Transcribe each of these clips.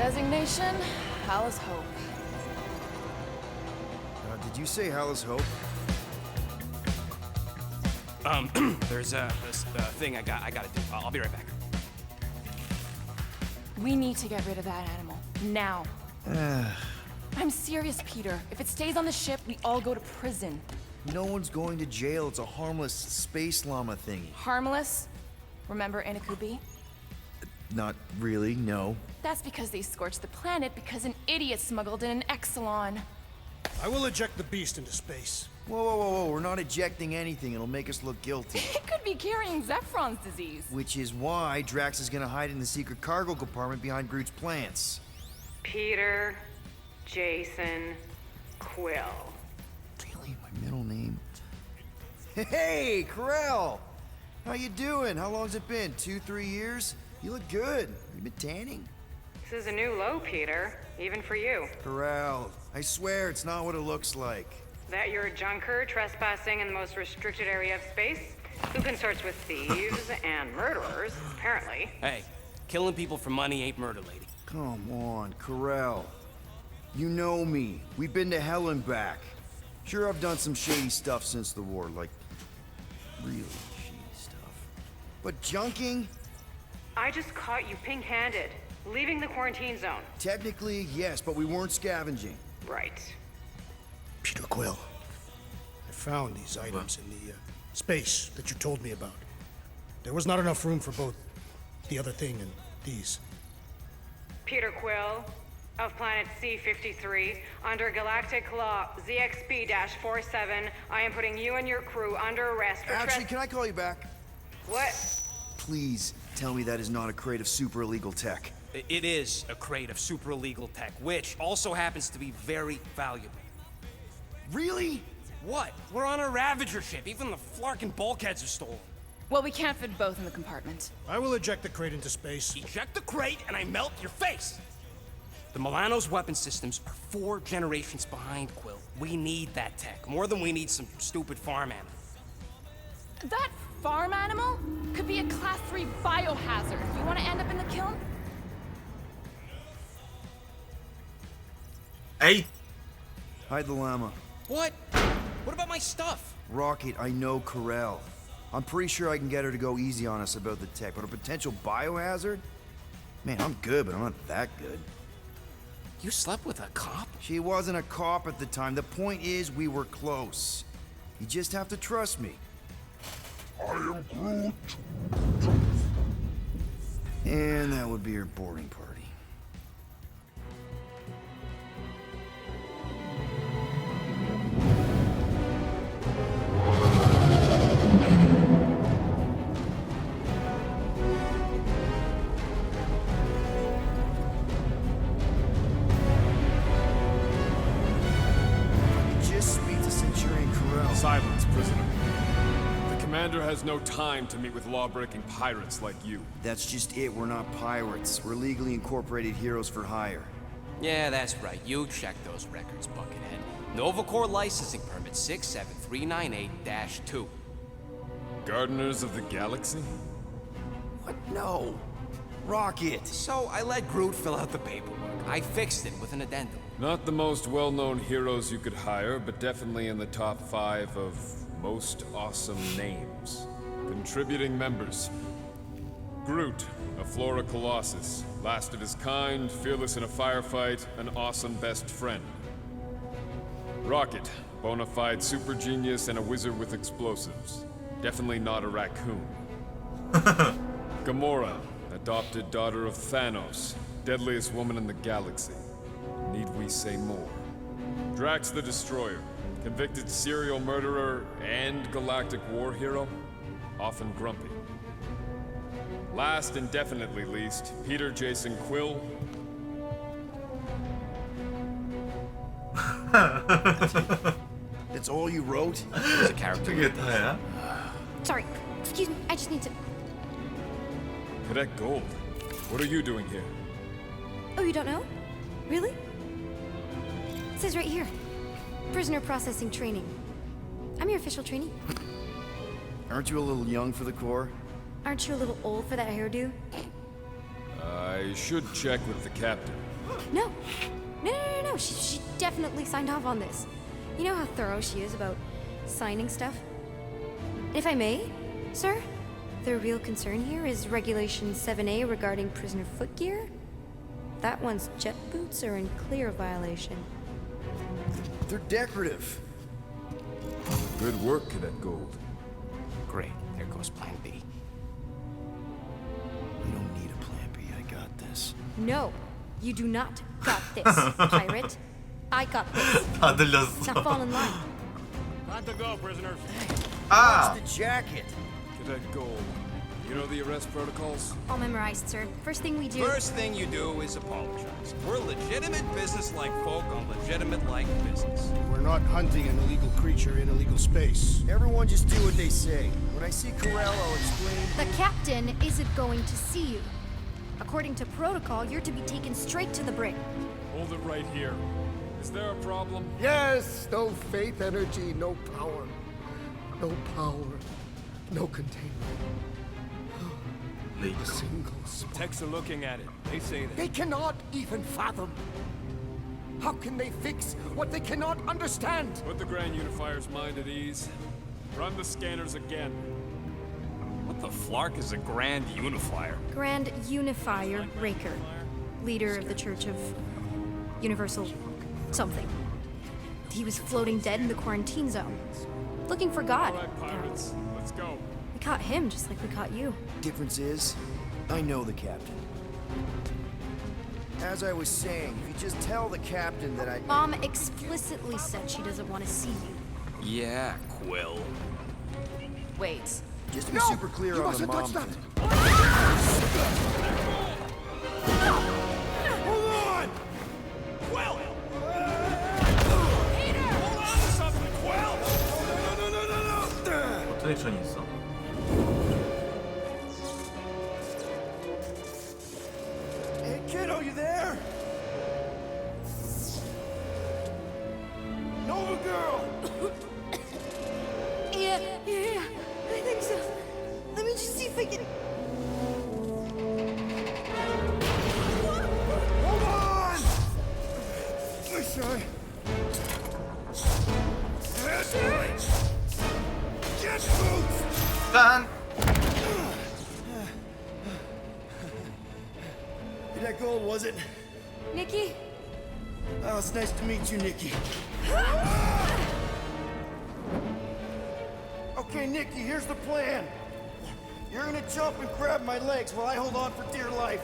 Designation, Alice Hope. Did you say Alice Hope? There's this thing I gotta do. I'll be right back. We need to get rid of that animal, now. I'm serious, Peter. If it stays on the ship, we all go to prison. No one's going to jail. It's a harmless space llama thingy. Harmless? Remember Inakubi? Not really, no. That's because they scorched the planet because an idiot smuggled in an Exelon. I will eject the beast into space. Whoa. We're not ejecting anything. It'll make us look guilty. It could be carrying Zephron's disease. Which is why Drax is gonna hide in the secret cargo compartment behind Groot's plants. Peter, Jason, Quill. Really? My middle name? Hey, Corell! How you doing? How long's it been? 2-3 years? You look good. You been tanning? This is a new low, Peter. Even for you. Corell, I swear it's not what it looks like. That you're a junker trespassing in the most restricted area of space? Who consorts with thieves and murderers, apparently. Hey, killing people for money ain't murder, lady. Come on, Corell. You know me. We've been to hell and back. Sure, I've done some shady stuff since the war, like really shady stuff. But junking? I just caught you pink-handed, leaving the quarantine zone. Technically, yes, but we weren't scavenging. Right. Peter Quill, I found these items in the space that you told me about. There was not enough room for both the other thing and these. Peter Quill, of planet C-53, under Galactic Law ZXP-47, I am putting you and your crew under arrest for Actually, can I call you back? What? Please tell me that is not a crate of super illegal tech. It is a crate of super illegal tech, which also happens to be very valuable. Really? What? We're on a Ravager ship. Even the flarkin' bulkheads are stolen. Well, we can't fit both in the compartment. I will eject the crate into space. Eject the crate and I melt your face! The Milano's weapon systems are 4 generations behind, Quill. We need that tech, more than we need some stupid farm animal. That farm animal could be a Class 3 biohazard. You want to end up in the kiln? Hey, Hide the llama. What? What about my stuff? Rocket, I know Corell. I'm pretty sure I can get her to go easy on us about the tech, but a potential biohazard? Man, I'm good, but I'm not that good. You slept with a cop? She wasn't a cop at the time. The point is, we were close. You just have to trust me. I am Groot. And that would be her boarding party. Just speak to Centurion Corell. Silence, prisoner. The commander has no time to meet with law-breaking pirates like you. That's just it. We're not pirates. We're legally incorporated heroes for hire. Yeah, that's right. You check those records, Buckethead. Novacore licensing permit 67398-2. Gardeners of the Galaxy? What? No. Rocket. So I let Groot fill out the paperwork. I fixed it with an addendum. Not the most well-known heroes you could hire, but definitely in the top 5 of most awesome names. Contributing members. Groot, a Flora Colossus, last of his kind, fearless in a firefight, an awesome best friend. Rocket, bona fide super genius and a wizard with explosives. Definitely not a raccoon. Gamora, adopted daughter of Thanos, deadliest woman in the galaxy. Need we say more? Drax the Destroyer, convicted serial murderer and galactic war hero, often grumpy. Last and definitely least, Peter Jason Quill. That's all you wrote? He's a character. gitu ya. Sorry, excuse me, I just need to... Cadet Gold, what are you doing here? Oh, you don't know? Really? It says right here. Prisoner processing training. I'm your official trainee. Aren't you a little young for the Corps? Aren't you a little old for that hairdo? I should check with the captain. No. No. She definitely signed off on this. You know how thorough she is about signing stuff? If I may, sir, the real concern here is Regulation 7A regarding prisoner footgear. That one's jet boots are in clear violation. They're decorative. Good work, Cadet Gold. Great. There goes Plan B. We don't need a plan B. I got this. No, you do not got this, pirate. I got this. 다 들렸어. Now fall in line. Time to go, prisoners. 아, The jacket. Cadet Gold, you know the arrest protocols? All memorized, sir. First thing we do. First thing you do is apologize. We're legitimate business-like folk on legitimate-like business. We're not hunting an illegal creature in illegal space. Everyone just do what they say. When I see Corell, I'll explain. The captain isn't going to see you. According to protocol, you're to be taken straight to the brig. Hold it right here. Is there a problem? Yes, no faith energy, no power. No power, no containment. A single spark. Techs are looking at it. They say that. They cannot even fathom. How can they fix what they cannot understand? Put the Grand Unifier's mind at ease. Run the scanners again. What the flark is a Grand Unifier? Grand Unifier Raker, leader of the Church of Universal something. He was floating dead in the quarantine zone, looking for God. All right, pirates, let's go. We caught him just like we caught you. Difference is, I know the captain. As I was saying, if you just tell the captain that I... Mom explicitly said she doesn't want to see you. Yeah, Quill. Wait. Just to be No! super clear You on the mustn't mom touch that! thing. Hold on! Quill! Hold on to something, Quill! 트랙션이 있어. Hey, kiddo, you there? Nova girl! Yeah, I think so. Let me just see if I can. Hold on! I'm sorry. Get boots! 짠! That gold, was it? Nikki? Oh, it's nice to meet you, Nikki. Okay, Nikki, here's the plan. You're gonna jump and grab my legs while I hold on for dear life.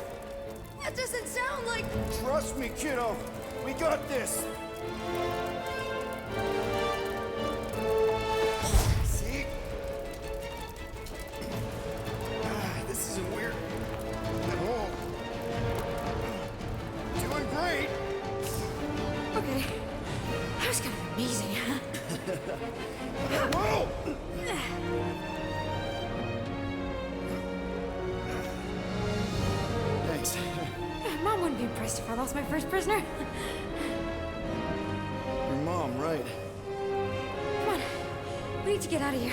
That doesn't sound like. Trust me, kiddo. We got this. See? This isn't weird at all. Doing great. Okay. That was kind of amazing, huh? Whoa! Thanks. Mom wouldn't be impressed if I lost my first prisoner. Your mom, right? Come on. We need to get out of here.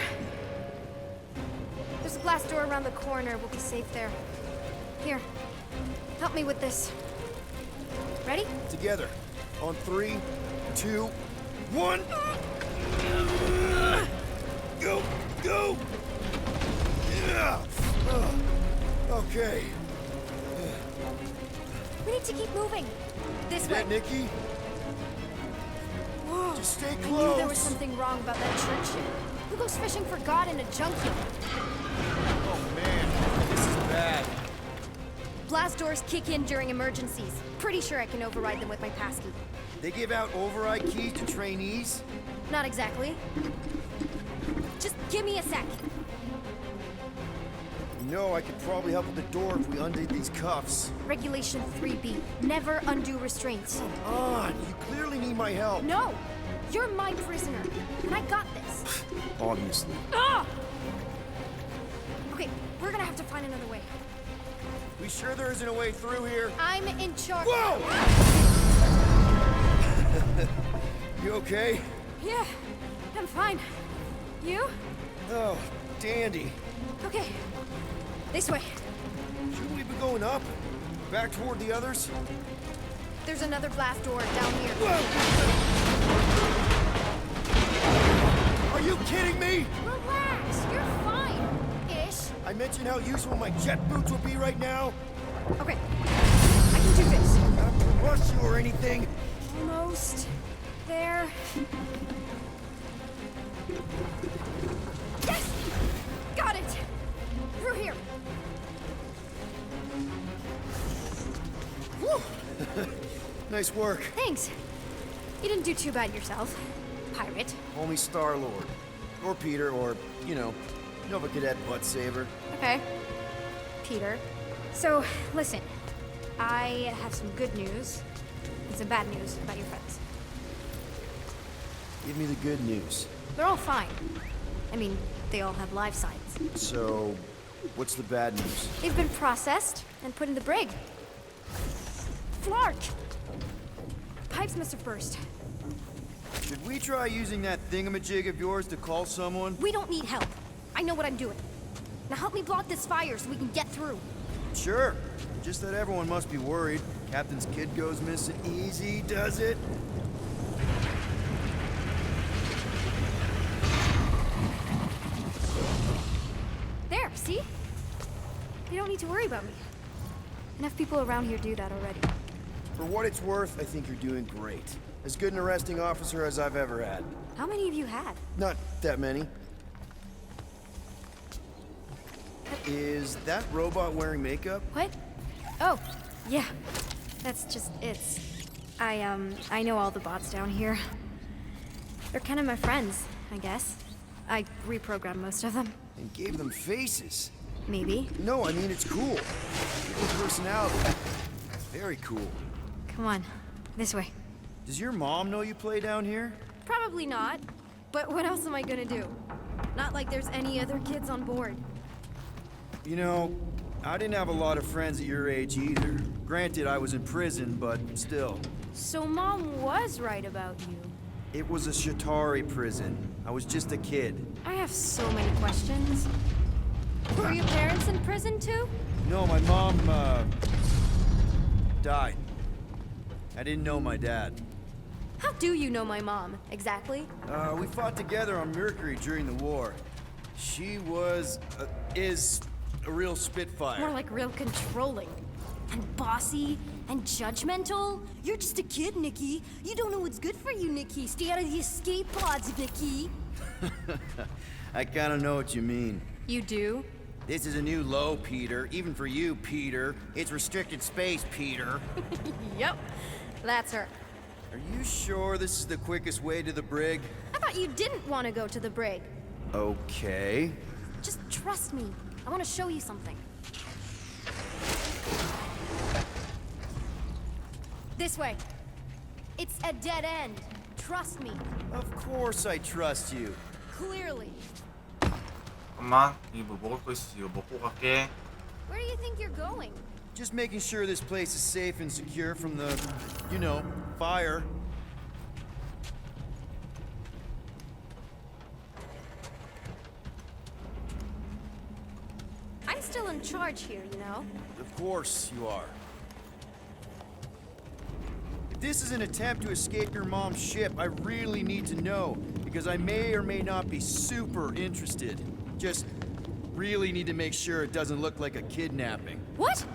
There's a glass door around the corner. We'll be safe there. Here. Help me with this. Ready? Together. On 3, 2, 1. Go! Go! Yeah. Okay. We need to keep moving. This See way. that, Nikki? Whoa. Just stay I knew there was close. something wrong about that church. Who goes fishing for God in a junkyard? Oh man, this is bad. Blast doors kick in during emergencies. Pretty sure I can override them with my passkey. They give out override keys to trainees? Not exactly. Just give me a sec. You know, I could probably help with the door if we undid these cuffs. Regulation 3B. Never undo restraints. Come on, you clearly need my help. No! You're my prisoner, and I got this. Obviously. Ah! Okay, we're gonna have to find another way. We sure there isn't a way through here? I'm in charge. Whoa! You okay? Yeah, I'm fine. You? Oh, dandy. Okay. This way. Shouldn't we be going up? Back toward the others? There's another blast door down here. Are you kidding me? Relax, you're fine. Ish. I mentioned how useful my jet boots will be right now. Okay, I can do this. Not to rush you or anything. Almost there. Yes! Got it! Through here. Whew. Nice work. Thanks. You didn't do too bad yourself, pirate. Only Star-Lord. Or Peter, or, you know, Nova Cadet Butt Saver. Okay. Peter. So, listen. I have some good news and some bad news about your friends. Give me the good news. They're all fine. I mean, they all have life signs. So, what's the bad news? They've been processed and put in the brig. Flark! Pipes must have burst. Should we try using that thingamajig of yours to call someone? We don't need help. I know what I'm doing. Now help me block this fire so we can get through. Sure. Just that everyone must be worried. Captain's kid goes missing easy, does it? There, see? You don't need to worry about me. Enough people around here do that already. For what it's worth, I think you're doing great. As good an arresting officer as I've ever had. How many of you had? Not that many. Is that robot wearing makeup? What? Oh, yeah. That's just it's. I know all the bots down here. They're kind of my friends, I guess. I reprogrammed most of them. And gave them faces. Maybe. No, I mean it's cool. Good personality. Very cool. Come on, this way. Does your mom know you play down here? Probably not. But what else am I gonna do? Not like there's any other kids on board. You know, I didn't have a lot of friends at your age either. Granted, I was in prison, but still. So Mom was right about you. It was a Shatari prison. I was just a kid. I have so many questions. Were your parents in prison too? No, my mom, died. I didn't know my dad. How do you know my mom, exactly? We fought together on Mercury during the war. She was, is a real spitfire. More like real controlling. And bossy and judgmental. You're just a kid, Nikki. You don't know what's good for you, Nikki. Stay out of the escape pods, Nikki. I kinda know what you mean. You do? This is a new low, Peter. Even for you, Peter. It's restricted space, Peter. Yep. That's her. Are you sure this is the quickest way to the brig? I thought you didn't want to go to the brig. Okay. Just trust me. I want to show you something. This way. It's a dead end. Trust me. Of course I trust you. Clearly. 잠깐만, 이거 뭐 먹을 거 있어. 이거 먹고 갈게. Where do you think you're going? Just making sure this place is safe and secure from the, you know, fire. I'm still in charge here, you know? Of course you are. If this is an attempt to escape your mom's ship, I really need to know, because I may or may not be super interested. Just really need to make sure it doesn't look like a kidnapping. What?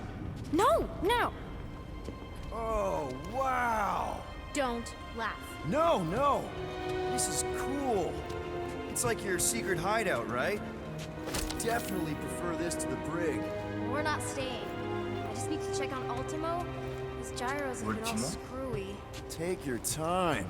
No, no. Oh, wow! Don't laugh. No, no! This is cool. It's like your secret hideout, right? Definitely prefer this to the brig. We're not staying. I just need to check on Ultimo. His gyros have been all Ultimo? screwy. Take your time.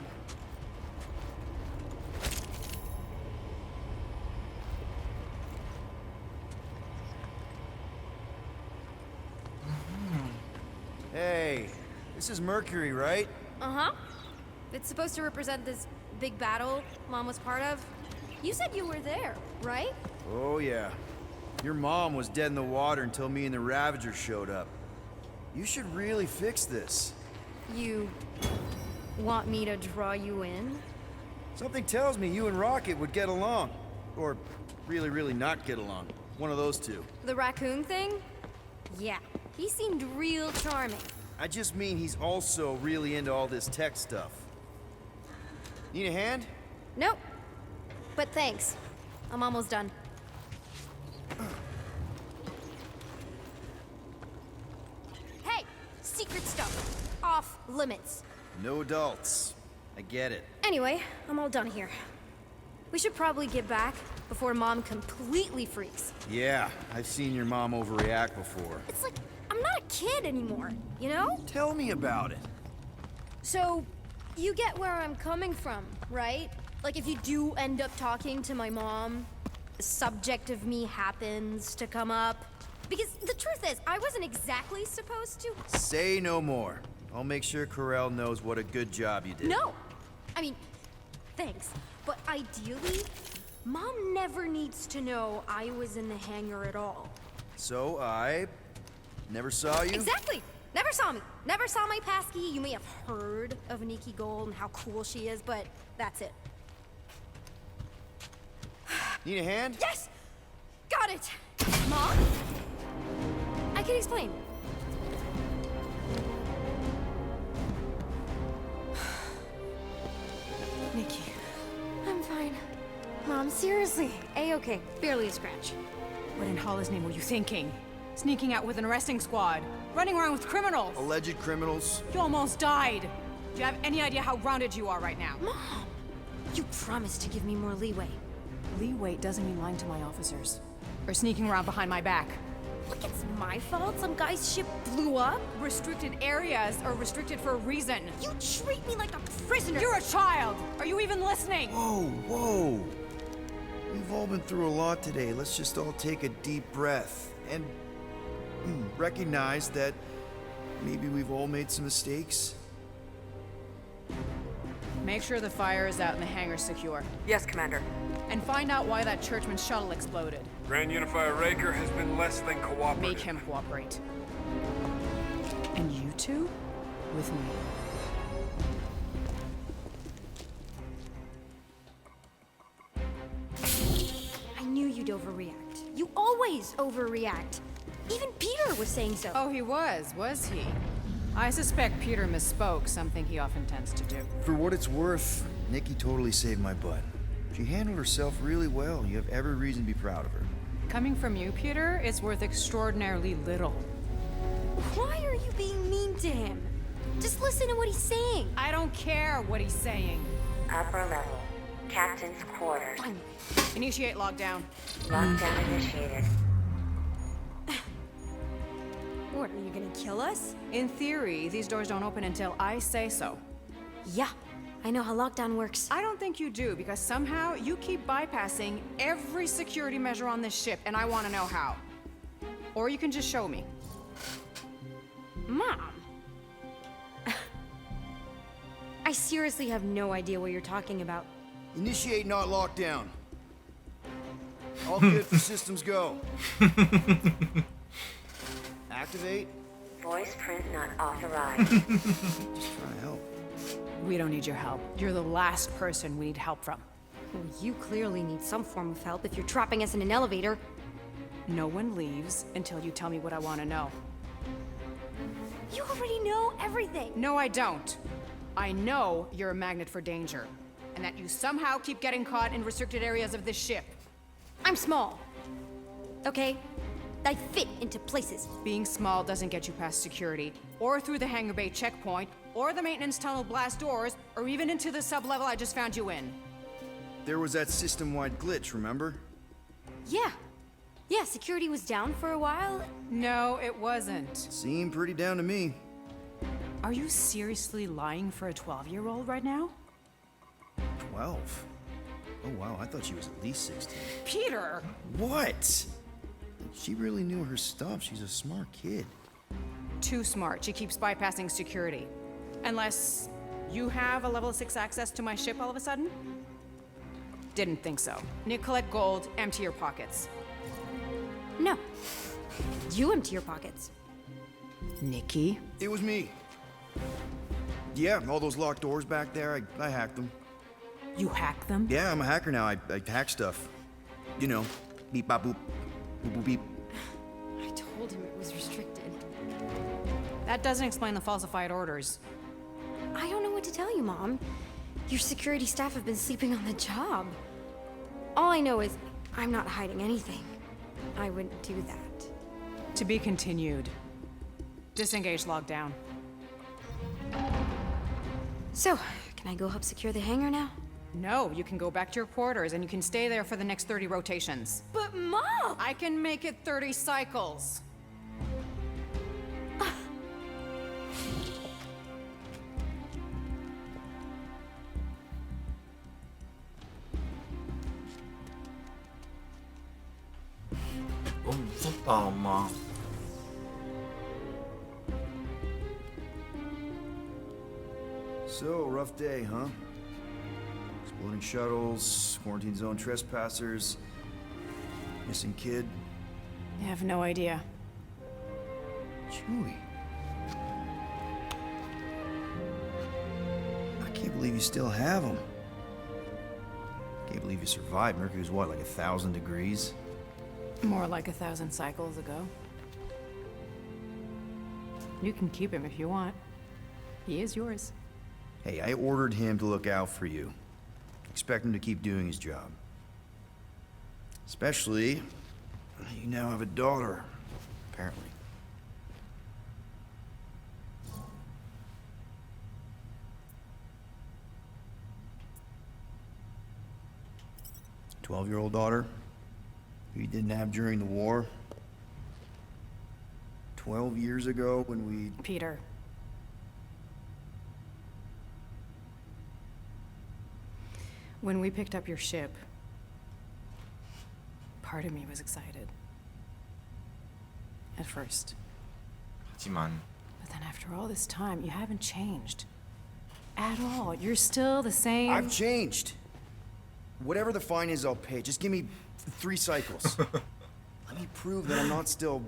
Hey, this is Mercury, right? Uh-huh. It's supposed to represent this big battle Mom was part of. You said you were there, right? Oh, yeah. Your mom was dead in the water until me and the Ravager showed up. You should really fix this. You want me to draw you in? Something tells me you and Rocket would get along. Or really, really not get along. One of those two. The raccoon thing? Yeah, he seemed real charming. I just mean he's also really into all this tech stuff. Need a hand? Nope. But thanks. I'm almost done. Hey! Secret stuff. Off limits. No adults. I get it. Anyway, I'm all done here. We should probably get back before Mom completely freaks. Yeah, I've seen your mom overreact before. It's like, I'm not a kid anymore, you know? Tell me about it. So, you get where I'm coming from, right? Like, if you do end up talking to my mom, the subject of me happens to come up. Because the truth is, I wasn't exactly supposed to. Say no more. I'll make sure Corell knows what a good job you did. No! I mean, thanks. But ideally, Mom never needs to know I was in the hangar at all. So I never saw you? Exactly! Never saw me. Never saw my passkey. You may have heard of Nikki Gold and how cool she is, but that's it. Need a hand? Yes! Got it! Mom? I can explain. Nikki. I'm fine. Mom, seriously. A-okay. Barely a scratch. What in Hollis' name were you thinking? Sneaking out with an arresting squad? Running around with criminals? Alleged criminals? You almost died. Do you have any idea how grounded you are right now? Mom! You promised to give me more leeway. Leeway doesn't mean lying to my officers. Or sneaking around behind my back. Look, it's my fault some guy's ship blew up. Restricted areas are restricted for a reason. You treat me like a prisoner. You're a child! Are you even listening? Whoa, whoa. We've all been through a lot today. Let's just all take a deep breath and recognize that maybe we've all made some mistakes. Make sure the fire is out and the hangar's secure. Yes, Commander. And find out why that churchman's shuttle exploded. Grand Unifier Raker has been less than cooperative. Make him cooperate. And you two? With me. I knew you'd overreact. You always overreact. Even Peter was saying so. Oh, he was he? I suspect Peter misspoke, something he often tends to do. For what it's worth, Nikki totally saved my butt. She handled herself really well. You have every reason to be proud of her. Coming from you, Peter, it's worth extraordinarily little. Why are you being mean to him? Just listen to what he's saying. I don't care what he's saying. Upper level. Captain's quarters. Finally. Initiate lockdown. Lockdown initiated. What, are you gonna kill us? In theory, these doors don't open until I say so. Yeah, I know how lockdown works. I don't think you do, because somehow you keep bypassing every security measure on this ship, and I want to know how. Or you can just show me. Mom! I seriously have no idea what you're talking about. Initiate not lockdown. All good for systems go. Activate. Voice print not authorized. Just trying to help. We don't need your help. You're the last person we need help from. Well, you clearly need some form of help if you're trapping us in an elevator. No one leaves until you tell me what I want to know. You already know everything. No, I don't. I know you're a magnet for danger, and that you somehow keep getting caught in restricted areas of this ship. I'm small. Okay? I fit into places. Being small doesn't get you past security, or through the hangar bay checkpoint, or the maintenance tunnel blast doors, or even into the sub-level I just found you in. There was that system-wide glitch, remember? Yeah. Yeah, security was down for a while. No, it wasn't. Seemed pretty down to me. Are you seriously lying for a 12-year-old right now? 12? Oh wow, I thought she was at least 16. Peter! What? She really knew her stuff. She's a smart kid. Too smart. She keeps bypassing security. Unless you have a level 6 access to my ship all of a sudden? Didn't think so. Nicolette Gold, empty your pockets. No. You empty your pockets. Nikki? It was me. Yeah, all those locked doors back there, I hacked them. You hacked them? Yeah, I'm a hacker now. I hack stuff. You know, beep bop boop, boop boop beep. I told him it was restricted. That doesn't explain the falsified orders. I don't know what to tell you, Mom. Your security staff have been sleeping on the job. All I know is I'm not hiding anything. I wouldn't do that. To be continued. Disengage lockdown. So, can I go help secure the hangar now? No, you can go back to your quarters and you can stay there for the next 30 rotations. But Mom! I can make it 30 cycles. 너무 무섭다, 엄마. So, rough day, huh? Exploding shuttles, quarantine zone trespassers, missing kid. I have no idea. Chewie. I can't believe you still have him. Can't believe you survived. Mercury was what, like 1,000 degrees? More like 1,000 cycles ago. You can keep him if you want. He is yours. Hey, I ordered him to look out for you. Expect him to keep doing his job. Especially, you now have a daughter, apparently. A 12-year-old daughter who you didn't have during the war. 12 years ago when we... Peter. When we picked up your ship, part of me was excited. At first. 하지만 But then after all this time, you haven't changed. At all. You're still the same. I've changed. Whatever the fine is, I'll pay. Just give me 3 cycles. Let me prove that I'm not still...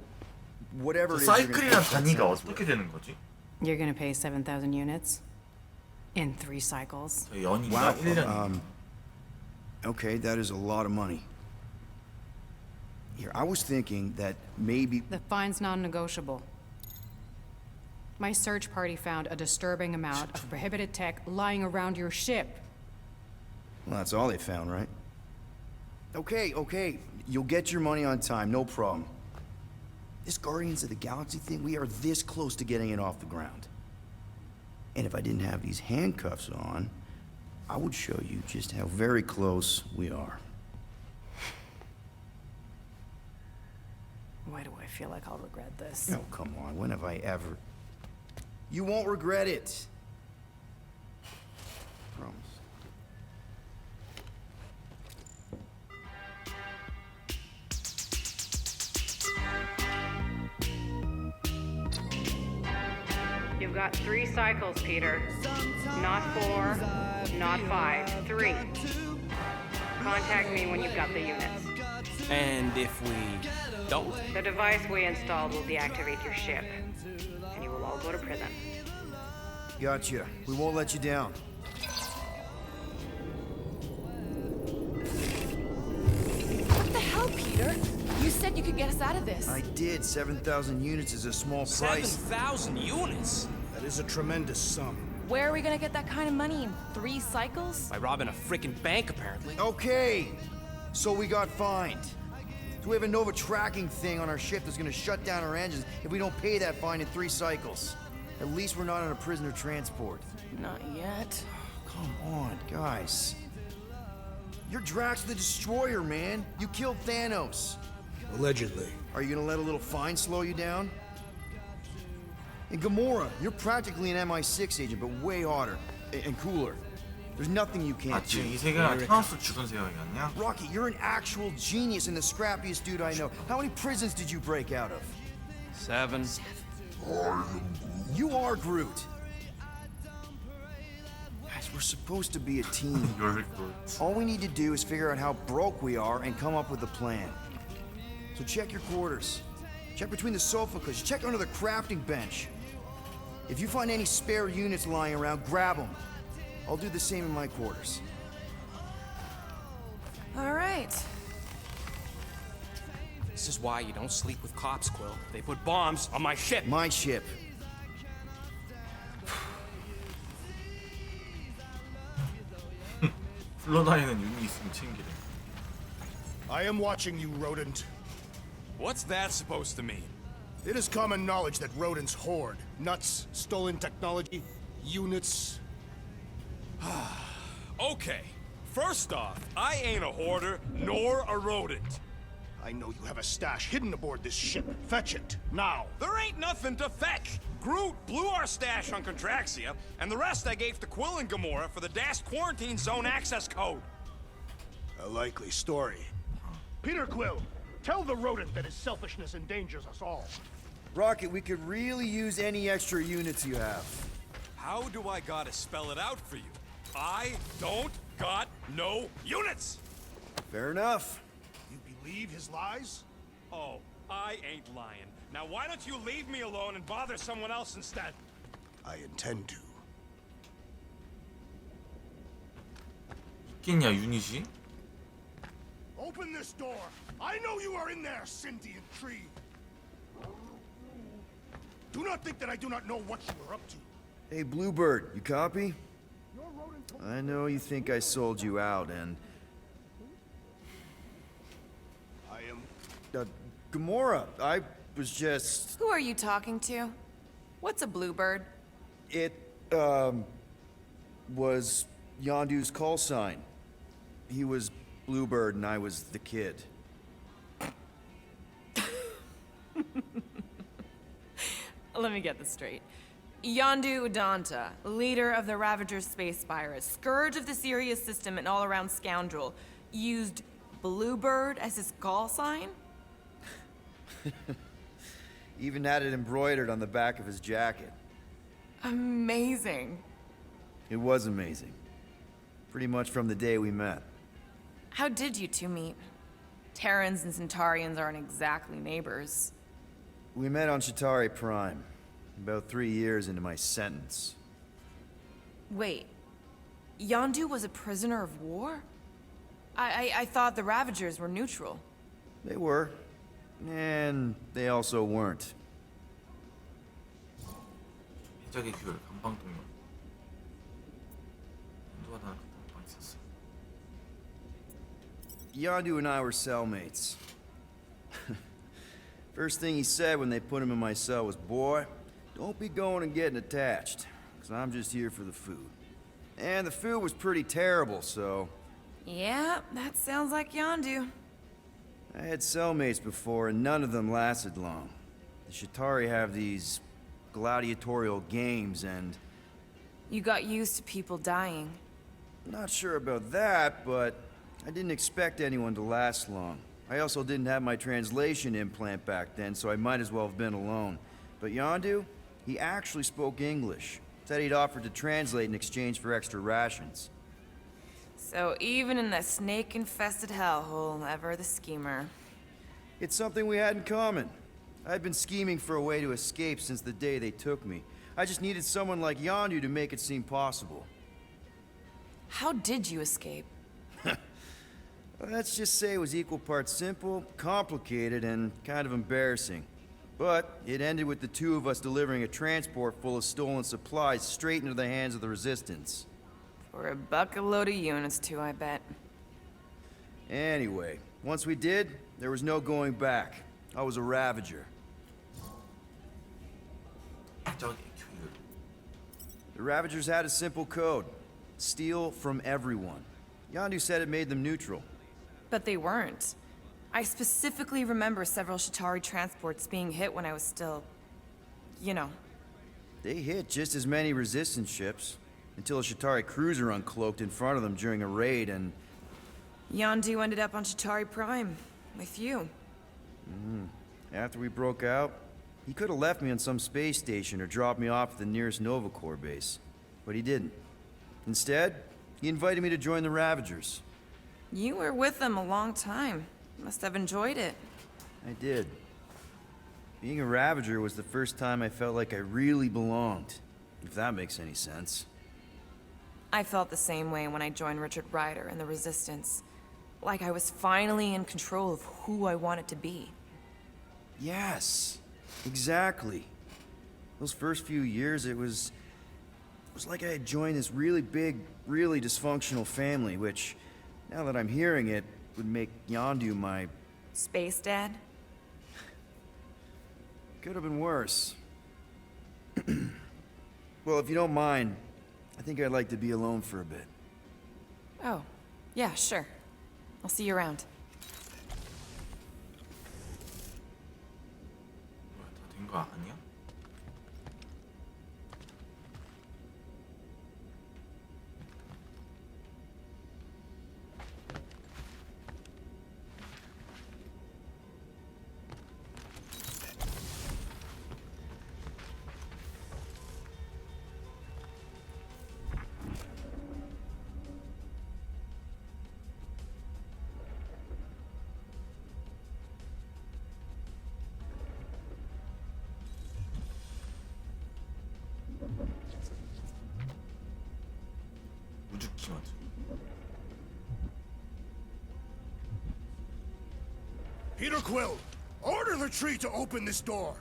whatever it is you're gonna 사이클이란 pay. 단위가 어떻게 되는 거지? You're gonna pay 7,000 units? In 3 cycles? 저 연인가? Wow. 1년. Okay, that is a lot of money. Here, I was thinking that maybe... The fine's non-negotiable. My search party found a disturbing amount of prohibited tech lying around your ship. Well, that's all they found, right? Okay, okay. You'll get your money on time, no problem. This Guardians of the Galaxy thing, we are this close to getting it off the ground. And if I didn't have these handcuffs on, I would show you just how very close we are. Why do I feel like I'll regret this? Oh, come on. When have I ever... You won't regret it. Promise. You've got 3 cycles, Peter. Not 4, not 5, 3. Contact me when you've got the units. And if we don't? The device we installed will deactivate your ship, and you will all go to prison. Gotcha. We won't let you down. What the hell, Peter? You said you could get us out of this. I did. 7,000 units is a small price. 7,000 units? That is a tremendous sum. Where are we gonna get that kind of money in 3 cycles? By robbing a frickin' bank, apparently. Okay. So we got fined. So we have a Nova tracking thing on our ship that's gonna shut down our engines if we don't pay that fine in 3 cycles. At least we're not on a prisoner transport. Not yet. Come on, guys. You're Drax the Destroyer, man. You killed Thanos. Allegedly. Are you gonna let a little fine slow you down? And Gamora, you're practically an MI6 agent, but way hotter and cooler. There's nothing you can't 마치 do. 이 세계가 타노스 죽은 세상이었냐? Rocky, you're an actual genius and the scrappiest dude I know. How many prisons did you break out of? 7. You are Groot. Guys, we're supposed to be a team. You're good. All we need to do is figure out how broke we are and come up with a plan. So check your quarters. Check between the sofa cushions. Check under the crafting bench. If you find any spare units lying around, grab them. I'll do the same in my quarters. All right. This is why you don't sleep with cops, Quill. They put bombs on my ship. My ship. 굴러다니는 유닛 있으면 챙기래. I am watching you, rodent. What's that supposed to mean? It is common knowledge that rodents hoard nuts, stolen technology, units. Okay, first off, I ain't a hoarder nor a rodent. I know you have a stash hidden aboard this ship. Fetch it, now. There ain't nothing to fetch. Groot blew our stash on Contraxia, and the rest I gave to Quill and Gamora for the DAS quarantine zone access code. A likely story. Peter Quill, tell the rodent that his selfishness endangers us all. Rocket, we could really use any extra units you have. How do I gotta spell it out for you? I don't got no units! Fair enough. You believe his lies? Oh, I ain't lying. Now why don't you leave me alone and bother someone else instead? I intend to. 있겠냐 유닛이? Open this door. I know you are in there, sentient tree. Do not think that I do not know what you are up to. Hey, Bluebird, you copy? I know you think I sold you out, and... I am... Gamora, I was just... Who are you talking to? What's a bluebird? It, was Yondu's call sign. He was Bluebird and I was the kid. Let me get this straight. Yondu Udanta, leader of the Ravagers space virus, scourge of the Sirius system and all-around scoundrel, used Bluebird as his call sign? Even had it embroidered on the back of his jacket. Amazing. It was amazing. Pretty much from the day we met. How did you two meet? Terrans and Centaurians aren't exactly neighbors. We met on Chitauri Prime, about 3 years into my sentence. Wait, Yondu was a prisoner of war? I thought the Ravagers were neutral. They were. And they also weren't. 해적의 규율 감방동력. 누가 나 감방 있었어. Yondu and I were cellmates. First thing he said when they put him in my cell was, "Boy, don't be going and getting attached, because I'm just here for the food." And the food was pretty terrible, so... Yeah, that sounds like Yondu. I had cellmates before, and none of them lasted long. The Chitauri have these gladiatorial games, and... You got used to people dying. Not sure about that, but I didn't expect anyone to last long. I also didn't have my translation implant back then, so I might as well have been alone. But Yondu, he actually spoke English. Said he'd offered to translate in exchange for extra rations. So even in that snake-infested hellhole, ever the schemer. It's something we had in common. I'd been scheming for a way to escape since the day they took me. I just needed someone like Yondu to make it seem possible. How did you escape? Let's just say it was equal parts simple, complicated, and kind of embarrassing. But it ended with the two of us delivering a transport full of stolen supplies straight into the hands of the Resistance. For a bucket load of units, too, I bet. Anyway, once we did, there was no going back. I was a Ravager. 해적의 규율. The Ravagers had a simple code. Steal from everyone. Yondu said it made them neutral. But they weren't. I specifically remember several Chitauri transports being hit when I was still... you know. They hit just as many Resistance ships, until a Chitauri cruiser uncloaked in front of them during a raid, and... Yondu ended up on Chitauri Prime, with you. After we broke out, he could have left me on some space station or dropped me off at the nearest Nova Corps base. But he didn't. Instead, he invited me to join the Ravagers. You were with them a long time. Must have enjoyed it. I did. Being a Ravager was the first time I felt like I really belonged, if that makes any sense. I felt the same way when I joined Richard Rider and the Resistance. Like I was finally in control of who I wanted to be. Yes, exactly. Those first few years, it was It was like I had joined this really big, really dysfunctional family, which, now that I'm hearing it, would make Yondu my... Space dad? Could have been worse. Well, if you don't mind, I think I'd like to be alone for a bit. Oh, yeah, sure. I'll see you around. 뭐야, 다 된 거 아니야? 우주키마드. Peter Quill, order the tree to open this door.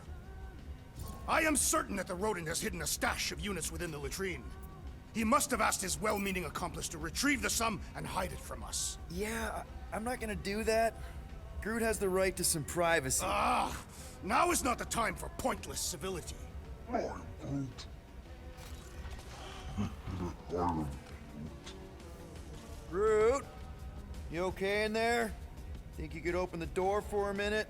I am certain that the rodent has hidden a stash of units within the latrine. He must have asked his well-meaning accomplice to retrieve the sum and hide it from us. Yeah, I'm not gonna do that. Groot has the right to some privacy. Ah, now is not the time for pointless civility. Groot, you okay in there? Think you could open the door for a minute?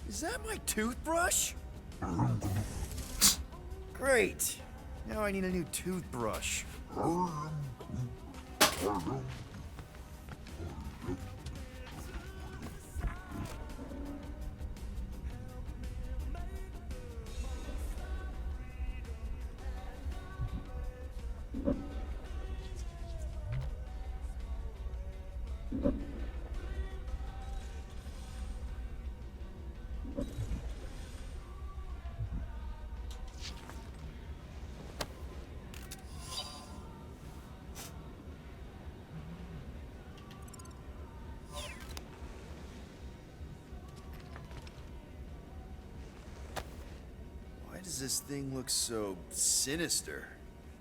Is that my toothbrush? Great. Now I need a new toothbrush. Why does this thing look so sinister?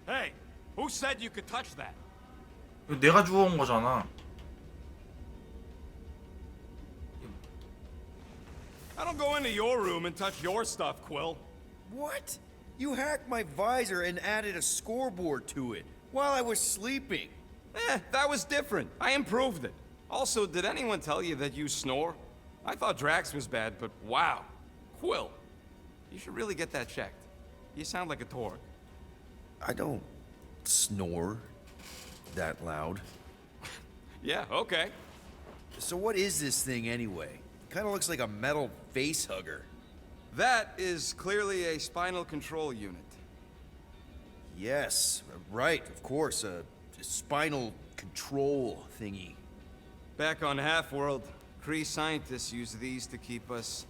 Hey, who said you could touch that? 이거 내가 주워온 거잖아. I don't go into your room and touch your stuff, Quill. What? You hacked my visor and added a scoreboard to it while I was sleeping. That was different. I improved it. Also, did anyone tell you that you snore? I thought Drax was bad, but wow. Quill, you should really get that checked. You sound like a Torg. I don't snore that loud. Yeah, okay. So what is this thing anyway? Kind of looks like a metal face hugger. That is clearly a spinal control unit. Yes, right, of course, a spinal control thingy. Back on Half-World, Kree scientists use these to keep us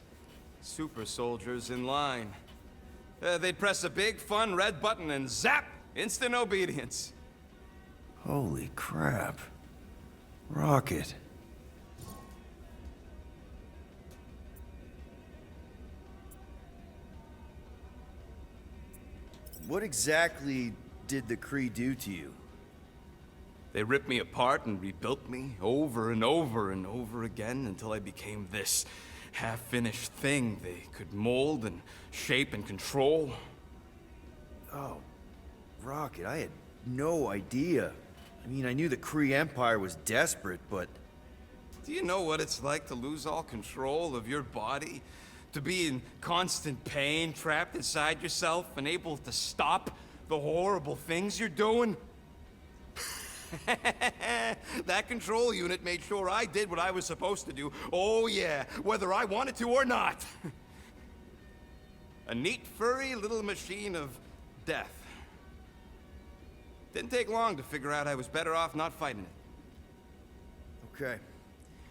super soldiers in line. They'd press a big, fun red button and zap! Instant obedience. Holy crap. Rocket. What exactly did the Kree do to you? They ripped me apart and rebuilt me over and over and over again until I became this half-finished thing they could mold and shape and control. Oh, Rocket, I had no idea. I mean, I knew the Kree Empire was desperate, but... Do you know what it's like to lose all control of your body? To be in constant pain, trapped inside yourself, unable to stop the horrible things you're doing? That control unit made sure I did what I was supposed to do. Oh yeah, whether I wanted to or not. A neat, furry little machine of death. Didn't take long to figure out I was better off not fighting it. Okay.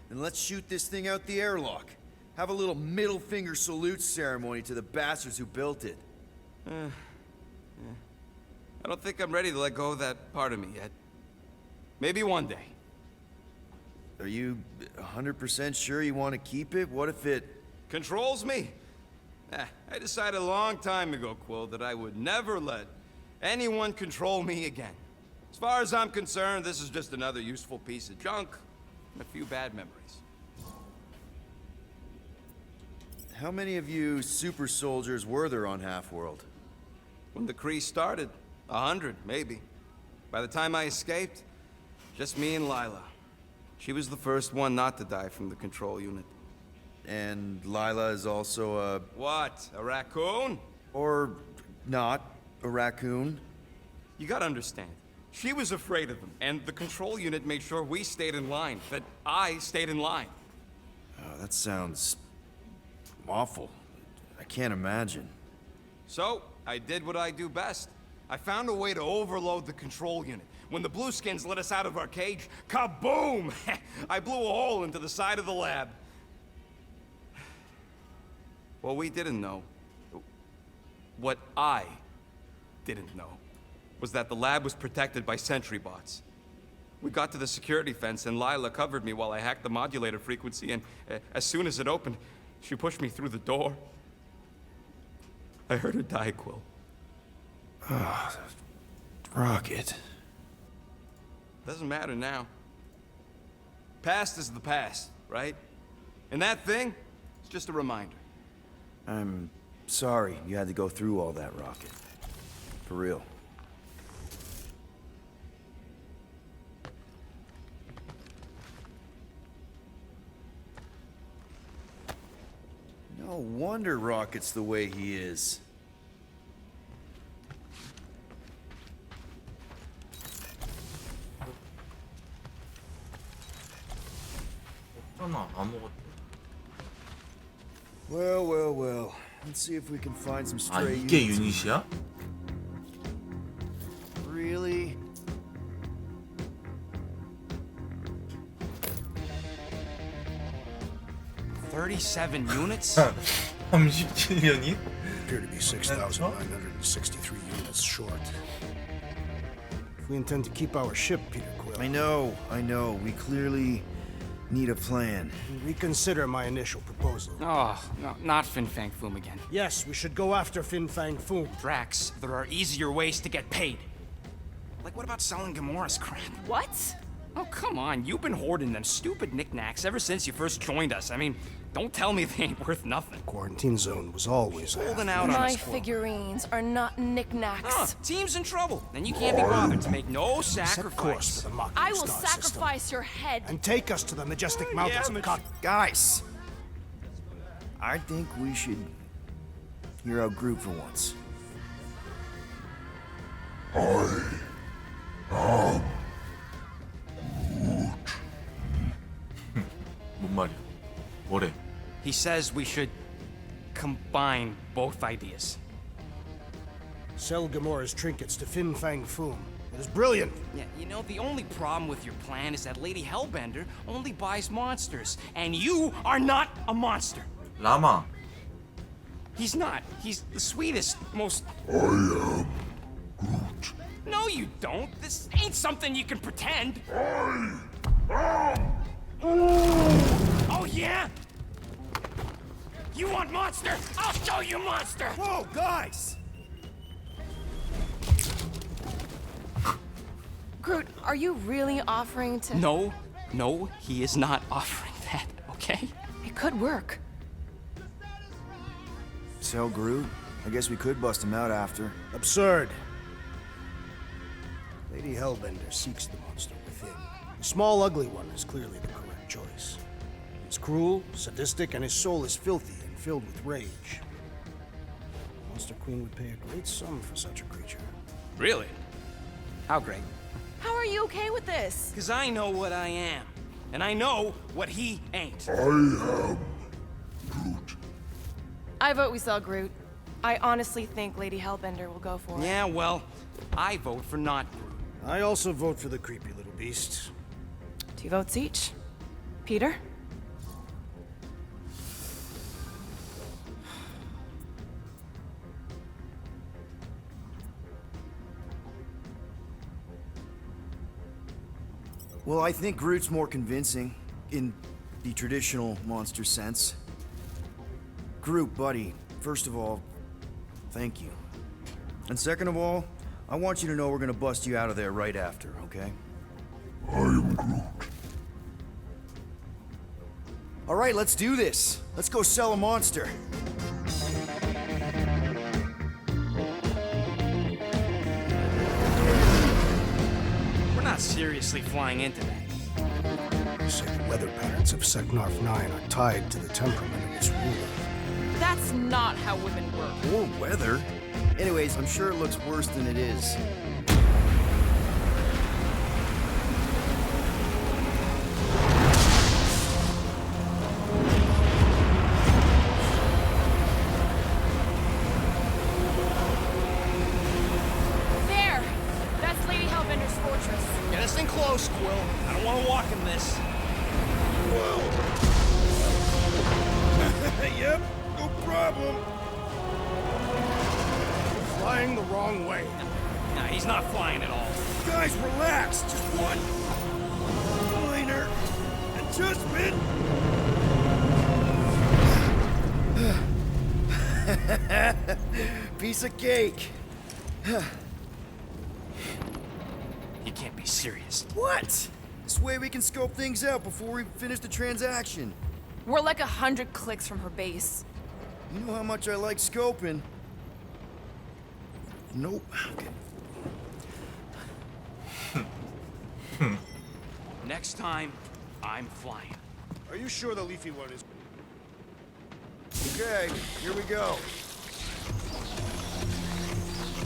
Then let's shoot this thing out the airlock. Have a little middle finger salute ceremony to the bastards who built it. Yeah. I don't think I'm ready to let go of that part of me yet. Maybe one day. Are you 100% sure you want to keep it? What if it... Controls me? I decided a long time ago, Quill, that I would never let anyone control me again. As far as I'm concerned, this is just another useful piece of junk and a few bad memories. How many of you super soldiers were there on Half-World? When the Kree started, 100, maybe. By the time I escaped, just me and Lila. She was the first one not to die from the control unit. And Lila is also a... What? A raccoon? Or not a raccoon? You gotta understand. She was afraid of them, and the control unit made sure we stayed in line, that I stayed in line. Oh, that sounds... awful. I can't imagine. So, I did what I do best. I found a way to overload the control unit. When the Blueskins let us out of our cage, kaboom! I blew a hole into the side of the lab. What we didn't know, what I didn't know, was that the lab was protected by sentry bots. We got to the security fence and Lila covered me while I hacked the modulator frequency, and as soon as it opened, she pushed me through the door. I heard her die, Quill. Ah, Rocket. Doesn't matter now. Past is the past, right? And that thing, it's just a reminder. I'm sorry you had to go through all that, Rocket. For real. No wonder Rocket's the way he is. 없잖아 아무것도. Well. Let's see if we can find some 아 stray 이게 units. 유닛이야? Really? $37 units? 37년이? Appear to be 6,963 units short. If we intend to keep our ship, Peter Quill, I know. We clearly need a plan. reconsider my initial proposal. Oh, no, not Fin Fang Foom again. Yes, we should go after Fin Fang Foom. Drax, there are easier ways to get paid. Like, what about selling Gamora's crap? What? Oh, come on. You've been hoarding them stupid knickknacks ever since you first joined us. I mean, don't tell me they ain't worth nothing. Quarantine zone was always Holding out on My us, Quill. figurines are not knickknacks. Team's in trouble, and you can't be bothered to make no Set course sacrifice. for the Mocking I will Star system sacrifice your head. and take us to the majestic mountains of Cotton. Guys! I think we should hear out Groot for once. 뭔 말이야? 뭐래? He says we should combine both ideas. Sell Gamora's trinkets to Fin Fang Foom. It is brilliant. Yeah, you know, the only problem with your plan is that Lady Hellbender only buys monsters, and you are not a monster. 라마. He's not. He's the sweetest, most... I am Groot. No, you don't. This ain't something you can pretend. Oh, yeah? You want monster? I'll show you monster! Whoa, guys! Groot, are you really offering to... No, he is not offering that, okay? It could work. Sell Groot? I guess we could bust him out after. Absurd. Lady Hellbender seeks the monster within. The small, ugly one is clearly the correct choice. It's cruel, sadistic, and his soul is filthy and filled with rage. Monster Queen would pay a great sum for such a creature. Really? How great? How are you okay with this? Because I know what I am. And I know what he ain't. I am Groot. I vote we sell Groot. I honestly think Lady Hellbender will go for it. Yeah, well, I vote for not Groot. I also vote for the creepy little beast. 2 votes each. Peter? Well, I think Groot's more convincing, in the traditional monster sense. Groot, buddy, First of all, thank you. And second of all, I want you to know we're gonna bust you out of there right after, okay? I am Groot. All right, let's do this. Let's go sell a monster. We're not seriously flying into that. You say the weather patterns of Seknarf 9 are tied to the temperament of its ruler. That's not how women work. Or weather. Anyways, I'm sure it looks worse than it is. There! That's Lady Hellbender's fortress. Get us in close, Quill. I don't want to walk in this. Yep, no problem. Flying the wrong way. Nah, he's not flying at all. Guys, relax. Just one minor adjustment. Piece of cake. You can't be serious. What? This way we can scope things out before we finish the transaction. We're like 100 clicks from her base. You know how much I like scoping. Nope. Next time, I'm flying. Are you sure the leafy one is... Okay, here we go.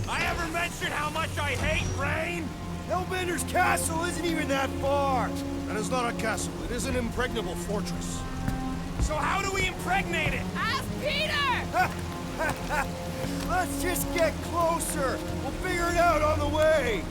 I ever mentioned how much I hate rain? Hellbender's castle isn't even that far. That is not a castle. It is an impregnable fortress. So how do we impregnate it? Ask Peter! Let's just get closer. We'll figure it out on the way.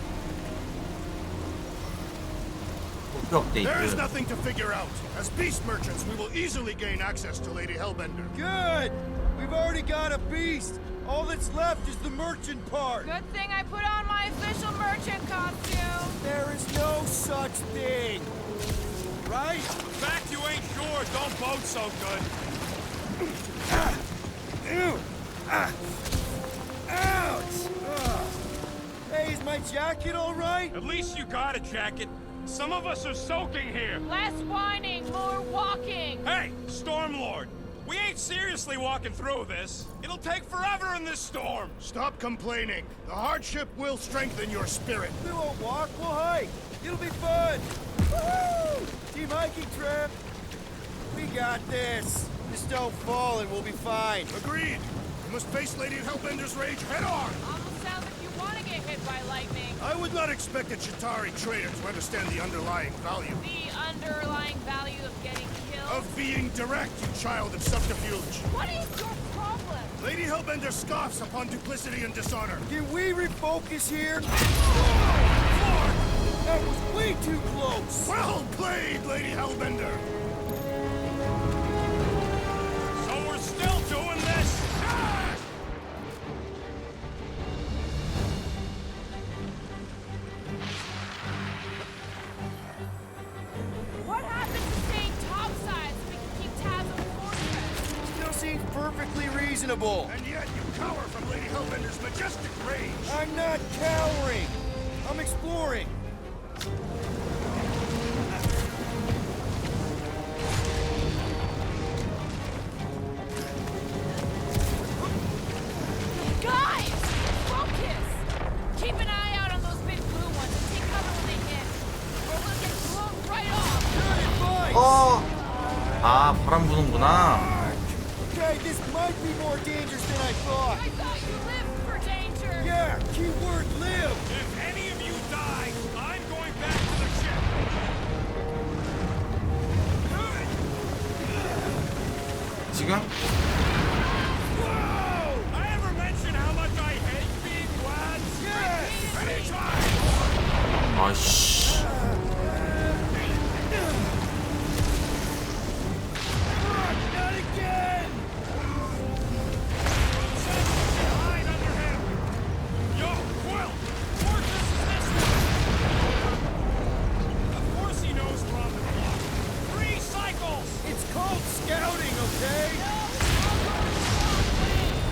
There is nothing to figure out. As beast merchants, we will easily gain access to Lady Hellbender. Good. We've already got a beast. All that's left is the merchant part. Good thing I put on my official merchant costume. There is no such thing. Right? In fact, you ain't sure. Don't boat so good. Ouch! Hey, is my jacket all right? At least you got a jacket. Some of us are soaking here. Less whining, more walking. Hey, Stormlord. We ain't seriously walking through this. It'll take forever in this storm. Stop complaining. The hardship will strengthen your spirit. We won't walk, we'll hike. It'll be fun. Woohoo! Team hiking trip. We got this. Just don't fall and we'll be fine. Agreed. You must face Lady Hellbender's rage head on. Almost sounds like you want to get hit by lightning. I would not expect a Chitauri trader to understand the underlying value. The underlying value of getting killed? Of being direct, you child of subterfuge. What is your problem? Lady Hellbender scoffs upon duplicity and dishonor. Can we refocus here? Lord! That was way too close. Well played, Lady Hellbender. So we're still doing this? Ah! What happened to staying topside so we can keep tabs on the fortress? Still seems perfectly reasonable. And yet you cower from Lady Hellbender's majestic rage. I'm not cowering. I'm exploring. Guys! Focus! Keep an eye out on those big blue ones and take cover when they hit. Or we'll get blown right off. Good advice. 아, 바람 부는구나. Okay, this might be more dangerous than I thought. I thought you lived for danger. Yeah, keyword live. If any of you die, I'm going back to the ship. 지금? Whoa! I ever mention how much I hate being wet? Yes! Anytime! 아이씨. Not again. Hide under him! Yo, Quill! Fortress is this way! Of course he knows we're on the clock. 3 cycles! It's called scouting, okay? No, it's all going the wrong way.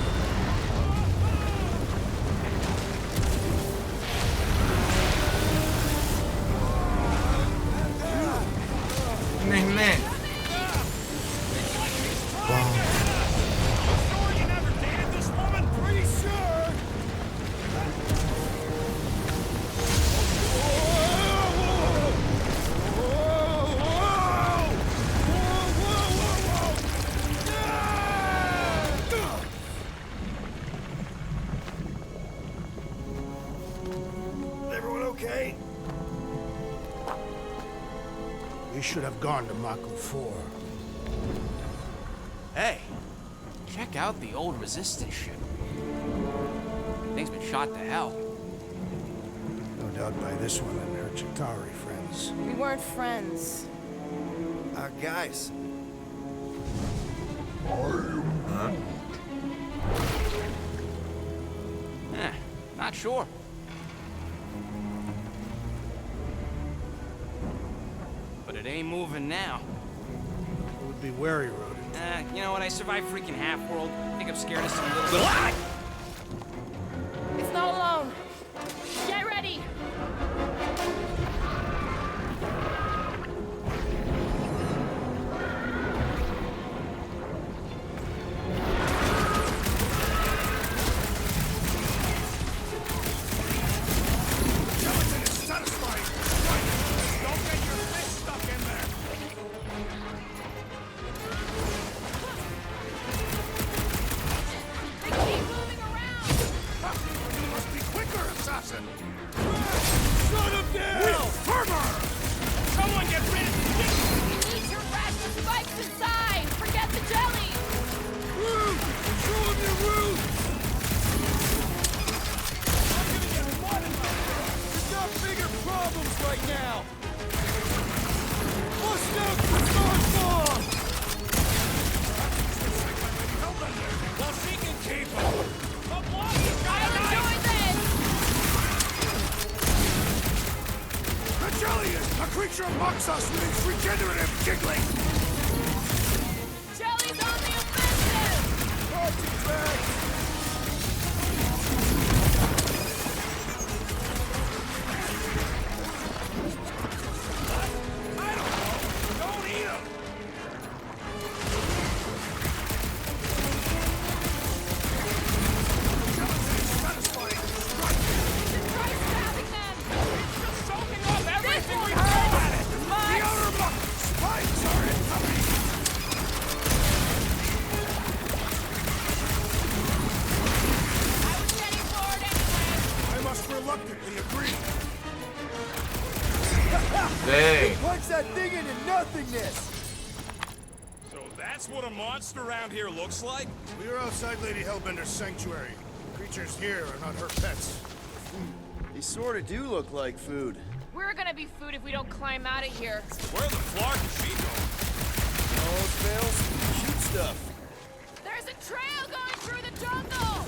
okay? We should have gone to Mako 4. Hey, check out the old Resistance ship. Thing's been shot to hell. No doubt by this one and her Chitauri friends. We weren't friends. Guys. Not sure. But it ain't moving now. It would be wary, Rodent. You know what? I survived freaking Half-World. I think I'm scared of some little... It's not alone. Get ready. Gelatin is satisfying. Right. Don't get your fist stuck in there. They keep moving around. You must be quicker, assassin. Shut him down! Will firmer! Someone get rid of this! We need to rat the spikes inside. Forget the jelly. Root! Show him your root! I'm gonna get mud in my throat! We've got bigger problems right now! Bust out the start bomb! Well, she can keep him! But block the guy! I'm doing this. The Jellius, a creature amongst us with its regenerative jiggling. Jelly's on the offensive. Don't eat him! Gelatin is satisfying. Right. Try stabbing them. It's just soaking up everything won't we hurt. throw at it! The outer muck spikes are incoming. I was heading forward anyway. I must reluctantly agree. 네. Punch that thing into nothingness! So that's what a monster around here looks like? We are outside Lady Hellbender's sanctuary. Creatures here are not her pets. They sort of do look like food. We're gonna be food if we don't climb out of here. Where the flark is she going? All else fails, shoot stuff. There's a trail going through the jungle.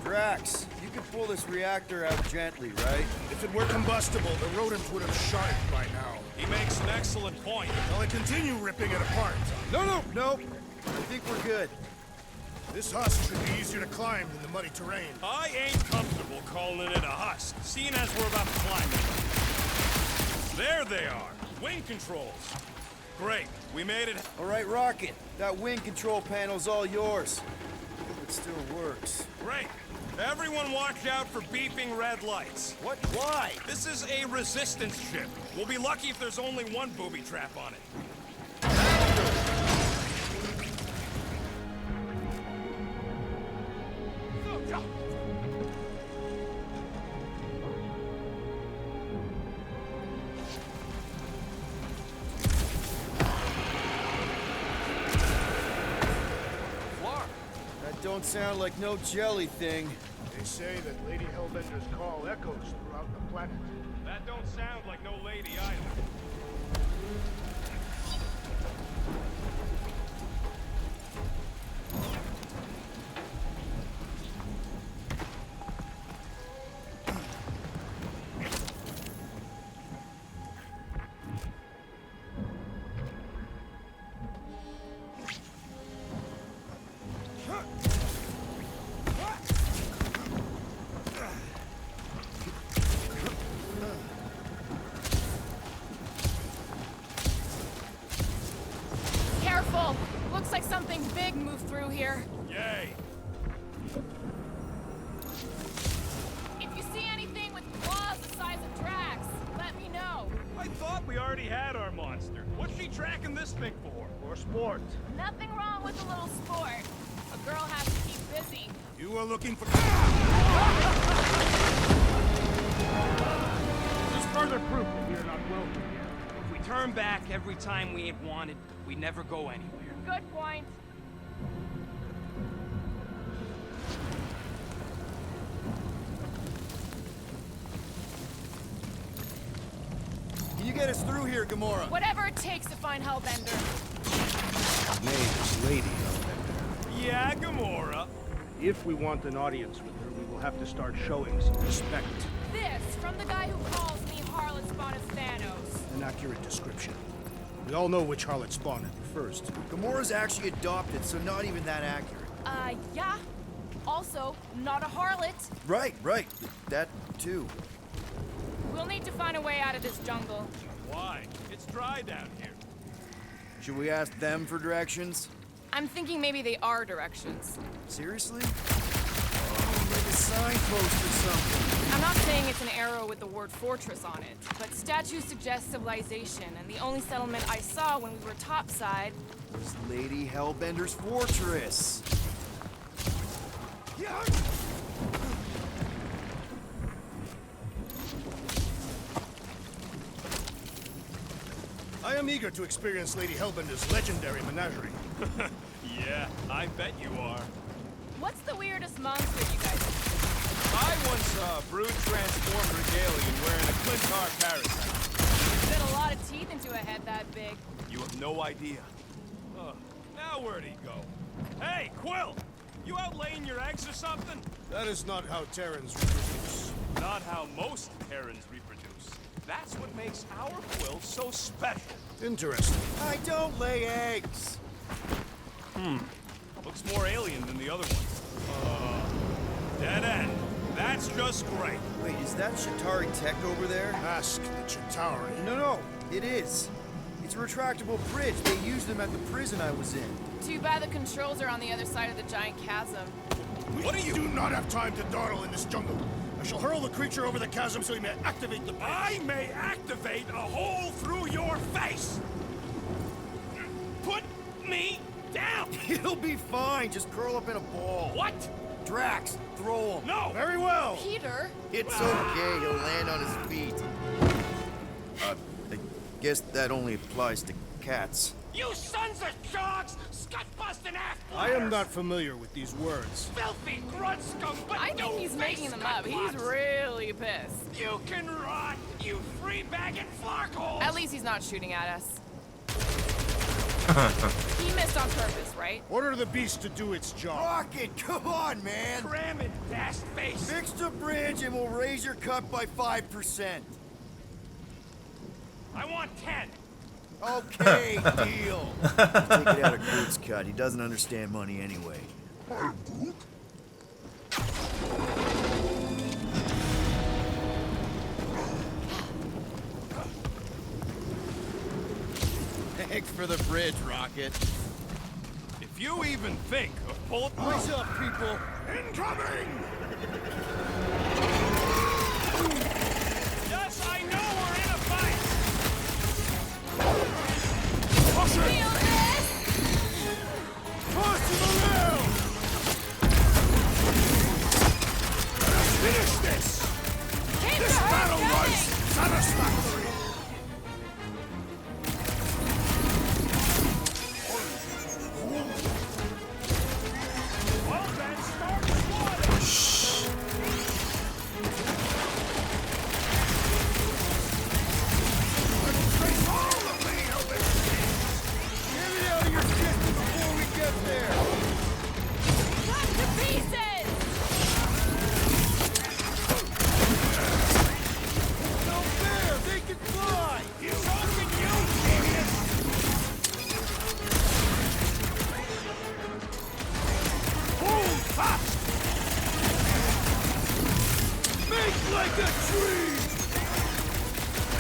Drax, you can pull this reactor out gently, right? If it were combustible, the rodent would have shot it by now. He makes an excellent point. Shall I continue ripping it apart? Nope. I think we're good. This husk should be easier to climb than the muddy terrain. I ain't comfortable calling it a husk, seeing as we're about to climb it. There they are, wing controls. Great, we made it. All right, Rocket. That wing control panel's all yours. Hope it still works. Great. Everyone watch out for beeping red lights. What? Why? This is a resistance ship. We'll be lucky if there's only one booby trap on it. That don't sound like no jelly thing. They say that Lady Hellbender's call echoes throughout the planet. That don't sound like no lady either. Careful. Looks like something big moved through here. Yay. If you see anything with claws the size of Drax, let me know. I thought we already had our monster. What's she tracking this thing for? For sport. Nothing wrong with a little sport. A girl has to keep busy. You are looking for... turn back every time we ain't wanted, we never go anywhere. Good point. Can you get us through here, Gamora? Whatever it takes to find Hellbender. Lady Hellbender. Yeah, Gamora. If we want an audience with her, we will have to start showing some respect. This from the guy who calls me Harlot Spawn of Thanos. An accurate description. We all know which harlot Spawn it refers to. Gamora's actually adopted, so not even that accurate. Yeah. Also, not a harlot. Right. That too. We'll need to find a way out of this jungle. Why? It's dry down here. Should we ask them for directions? I'm thinking maybe they are directions. Seriously? Oh, like a signpost or something. I'm not saying it's an arrow with the word fortress on it, but statues suggest civilization, and the only settlement I saw when we were topside was Lady Hellbender's fortress. Yeah. I am eager to experience Lady Hellbender's legendary menagerie. Yeah, I bet you are. What's the weirdest monster you guys have seen? I once saw a brood transformed regalian wearing a Clintar parasite. Fit a lot of teeth into a head that big. You have no idea. Now where'd he go? Hey, Quill! You out laying your eggs or something? That is not how Terrans reproduce. Not how most Terrans reproduce. That's what makes our Quill so special. Interesting. I don't lay eggs. Looks more alien than the other ones. Dead end. That's just great. Wait, is that Chitauri tech over there? Ask the Chitauri. No, it is. It's a retractable bridge. They used them at the prison I was in. Too bad the controls are on the other side of the giant chasm. We do not have time to dawdle in this jungle. I shall hurl the creature over the chasm so he may activate the bridge. I may activate a hole through your face! Put me down! It'll be fine. Just curl up in a ball. What? Drax, throw him. No! Very well. Peter? It's okay. He'll land on his feet. I guess that only applies to cats. You sons of dogs! Scut-busting ass! I am not familiar with these words. Filthy grunt scum, but I think he's making them up. He's really pissed. You can rot, you free-bagging flarkholes! At least he's not shooting at us. He missed on purpose, right? Order the beast to do its job. Rocket, come on, man. Cram it, dash face! Fix the bridge and we'll raise your cut by 5%. I want 10! Okay, deal. Take it out of Groot's cut. He doesn't understand money anyway. Thanks for the bridge, Rocket. If you even think of pulling... What's up, people? Incoming! Yes, I know we're in a fight! Feel this! Push to the rail! Finish this! Keep This the herd battle going! was satisfactory! Well then, start the water! Trace all of Lady Hellbender's Get it out of your system before we get there. Cut to pieces! No fair. They can fly. You talking, you idiot! Hold fast! Make like a tree.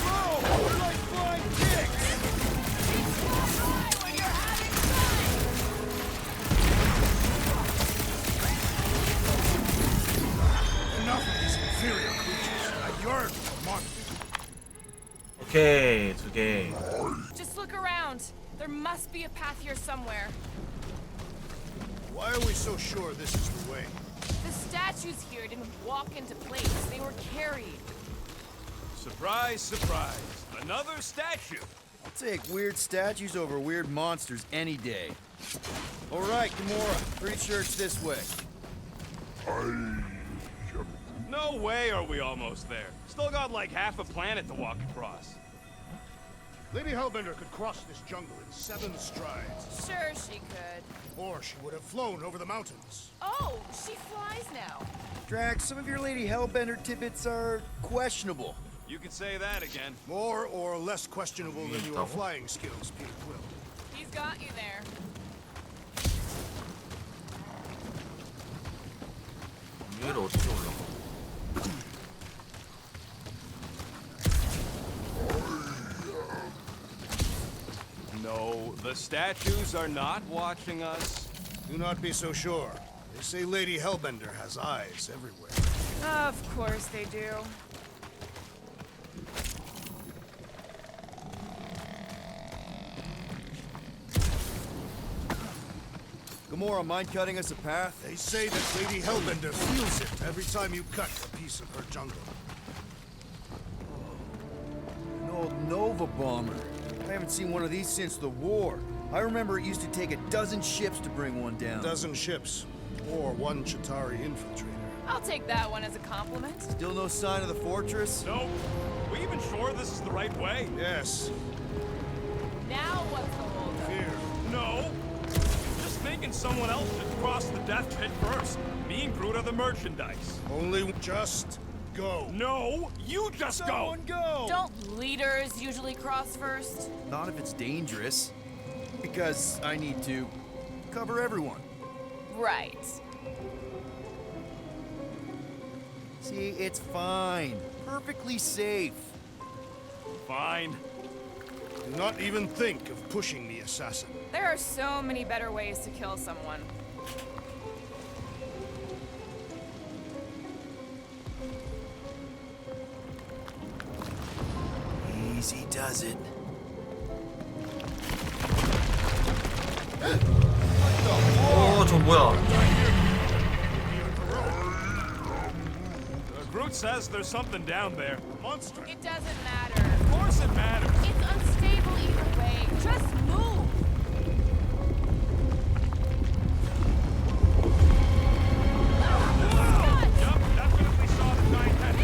Whoa, we're like flying pigs. When you're having fun! Enough of these inferior creatures. I yearn for money. 오케이, 2개. Just look around. There must be a path here somewhere. Why are we so sure this is the way? The statues here didn't walk into place. They were carried. Surprise, surprise. Another statue. Take weird statues over weird monsters any day. All right, Gamora. Pretty sure it's this way. No way are we almost there. Still got like half a planet to walk across. Lady Hellbender could cross this jungle in 7 strides. Sure she could. Or she would have flown over the mountains. Oh, she flies now. Drax, some of your Lady Hellbender tidbits are questionable. You can say that again. More or less questionable than your flying skills, Peter Quill. He's got you there. 위로 어떻게 올라가? No, the statues are not watching us. Do not be so sure. They say Lady Hellbender has eyes everywhere. Of course they do. Gamora, mind cutting us a path? They say that Lady Hellbender feels it every time you cut a piece of her jungle. An old Nova bomber. I haven't seen one of these since the war. I remember it used to take a dozen ships to bring one down. A dozen ships, or 1 Chitauri infiltrator. I'll take that one as a compliment. Still no sign of the fortress? Nope. We even sure this is the right way? Yes. Now what's the holdup? Fear. No. Just thinking someone else should cross the death pit first. Me and Groot are the merchandise. Only just go. No, you just Someone go! Don't leaders usually cross first? Not if it's dangerous. Because I need to cover everyone. Right. See, it's fine. Perfectly safe. Fine. Do not even think of pushing the assassin. There are so many better ways to kill someone. Easy does it. 저 뭐야? Groot says there's something down there. Monster. It doesn't matter. Of course it matters. It's unstable either way. Just move. Yup, definitely saw the giant head.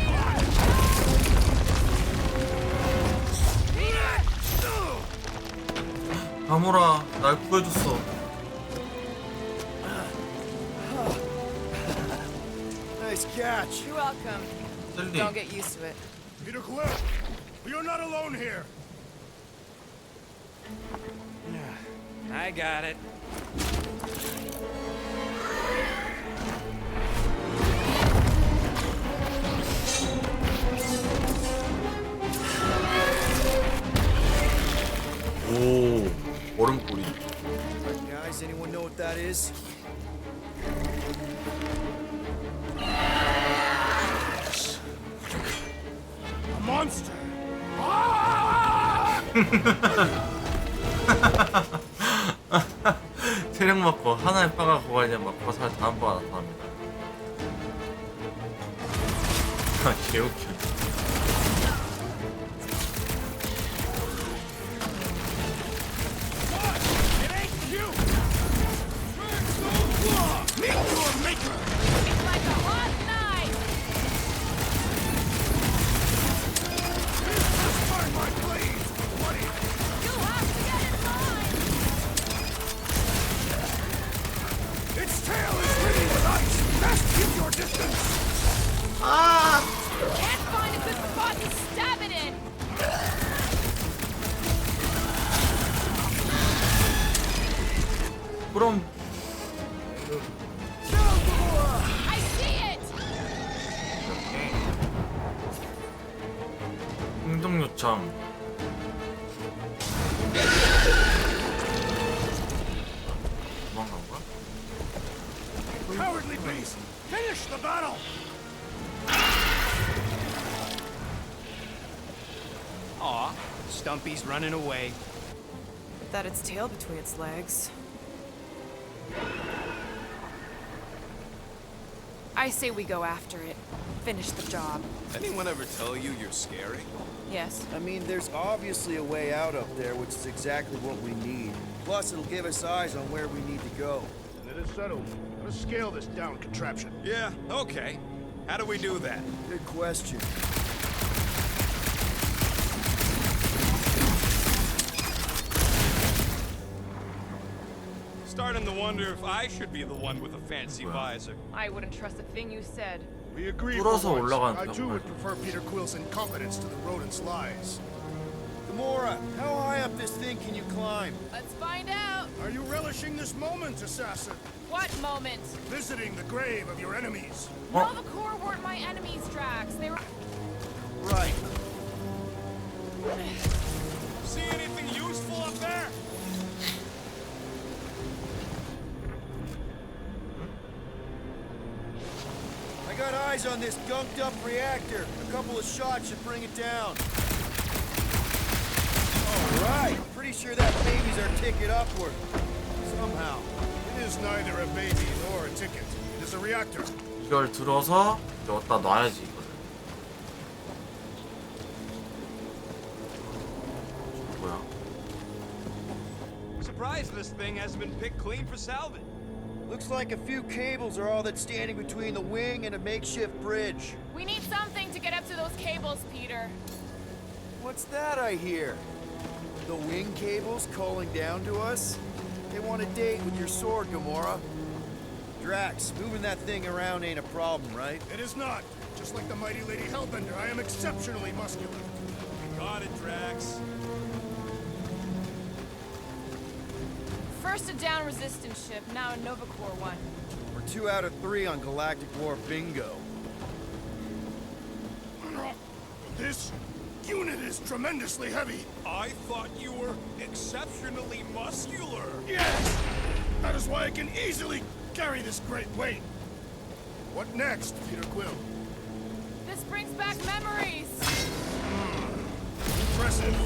가모라, 날 구해줬어. Nice catch. You're welcome. 셀리. Don't get used to it. Peter Quill, you're not alone here. I got it. 오, 얼음꼬리. Guys, anyone know what that is? A monster. 체력 맞고 하나의 빠가 고갈되면 맞고 살 다음 빠가 나타납니다. 아, 개웃겨. It's like a hot knife. You'll have to get in line. Its tail is ringing with ice. Best keep your distance. Can't find a good spot to stab it in. 그럼 I see it. 행동 요청. 도망간 거야? Cowardly beast. Finish the battle. Aw, Stumpy's running away. That its tail between its legs. I say we go after it. Finish the job. Anyone ever tell you you're scary? Yes. I mean, there's obviously a way out up there, which is exactly what we need. Plus, it'll give us eyes on where we need to go. Then it's settled. Let's scale this down contraption. Yeah, okay. How do we do that? Good question. Starting to wonder if I should be the one with a fancy visor. I wouldn't trust a thing you said. We agree. 뚫어서 for once. 올라가는 I too 거야. would prefer Peter Quill's incompetence to the rodent's lies. Gamora, how high up this thing can you climb? Let's find out. Are you relishing this moment, assassin? What moment? Visiting the grave of your enemies. Nova Corps weren't my enemies, Drax. They were. Right. See anything useful up there? I got eyes on this gunked up reactor. A couple of shots should bring it down. All right. Pretty sure that baby's our ticket upward. Somehow. It is neither a baby nor a ticket. It is a reactor. 이걸 들어서 여기다 놔야지 이거를. 뭐야? Surprised this thing hasn't been picked clean for salvage. Looks like a few cables are all that's standing between the wing and a makeshift bridge. We need something to get up to those cables, Peter. What's that I hear? The wing cables calling down to us? They want a date with your sword, Gamora. Drax, moving that thing around ain't a problem, right? It is not. Just like the mighty Lady Hellbender, I am exceptionally muscular. Got it, Drax. First a down resistance ship, now a Nova Corps one. We're 2 out of 3 on Galactic War bingo. This unit is tremendously heavy. I thought you were exceptionally muscular. Yes! That is why I can easily carry this great weight. What next, Peter Quill? This brings back memories. Impressive.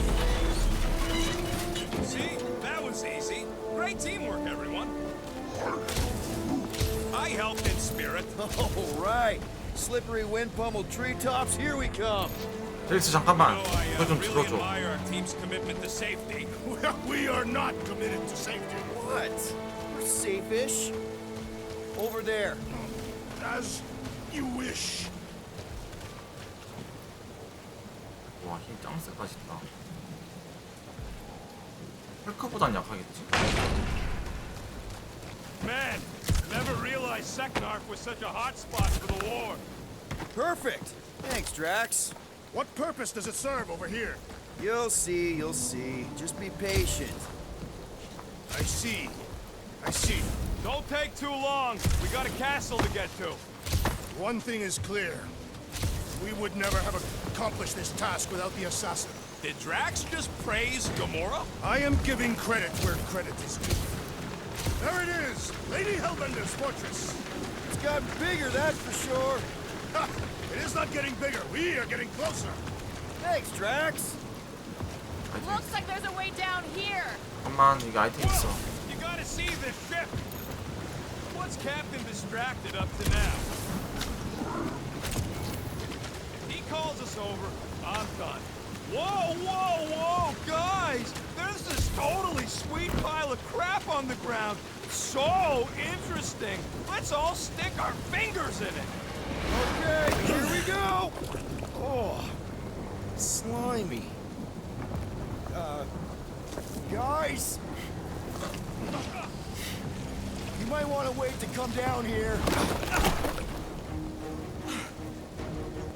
See? That was easy. Great teamwork, everyone. I helped in spirit. All right. Slippery wind-pummeled treetops, here we come. 헬스 잠깐만. I 이거 좀 really 들어줘. admire our team's commitment to safety. We are not committed to safety. What? We're safe-ish. Over there. As you wish. 와, 힘 짱세다 진짜. 헬커보단 약하겠지. Man, never realized Seknarf was such a hot spot for the war. Perfect. Thanks, Drax. What purpose does it serve over here? You'll see, you'll see. Just be patient. I see. I see. Don't take too long. We got a castle to get to. One thing is clear. We would never have accomplished this task without the assassin. Did Drax just praise Gamora? I am giving credit where credit is due. There it is! Lady Hellbender's fortress! It's gotten bigger, that's for sure. Ha! It is not getting bigger. We are getting closer. Thanks, Drax. Looks like there's a way down here. 잠깐만, 이게 아이템 있어. You gotta see this ship. What's Captain distracted up to now? If he calls us over, I'm done. Whoa, whoa, whoa, guys! There's this totally sweet pile of crap on the ground. So interesting. Let's all stick our fingers in it. Okay, here we go. Oh, slimy. Guys, you might want to wait to come down here.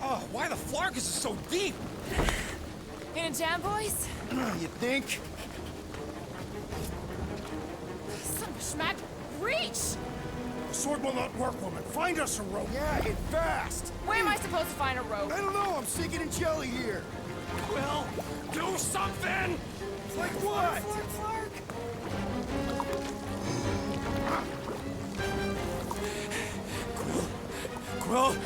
Oh, why the flark is it so deep? In a jam, boys? You think? Some schmack. Reach! The sword will not work, woman. Find us a rope. Yeah, hit fast. Where am I supposed to find a rope? I don't know, I'm sinking in jelly here. Well, do something! Like what? Quill?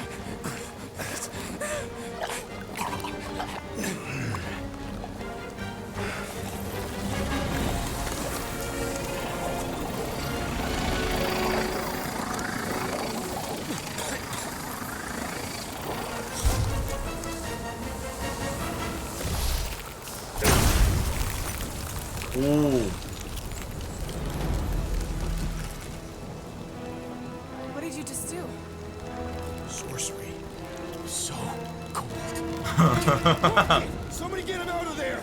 오. What did you just do? Sorcery. So cold. Somebody get him out of there!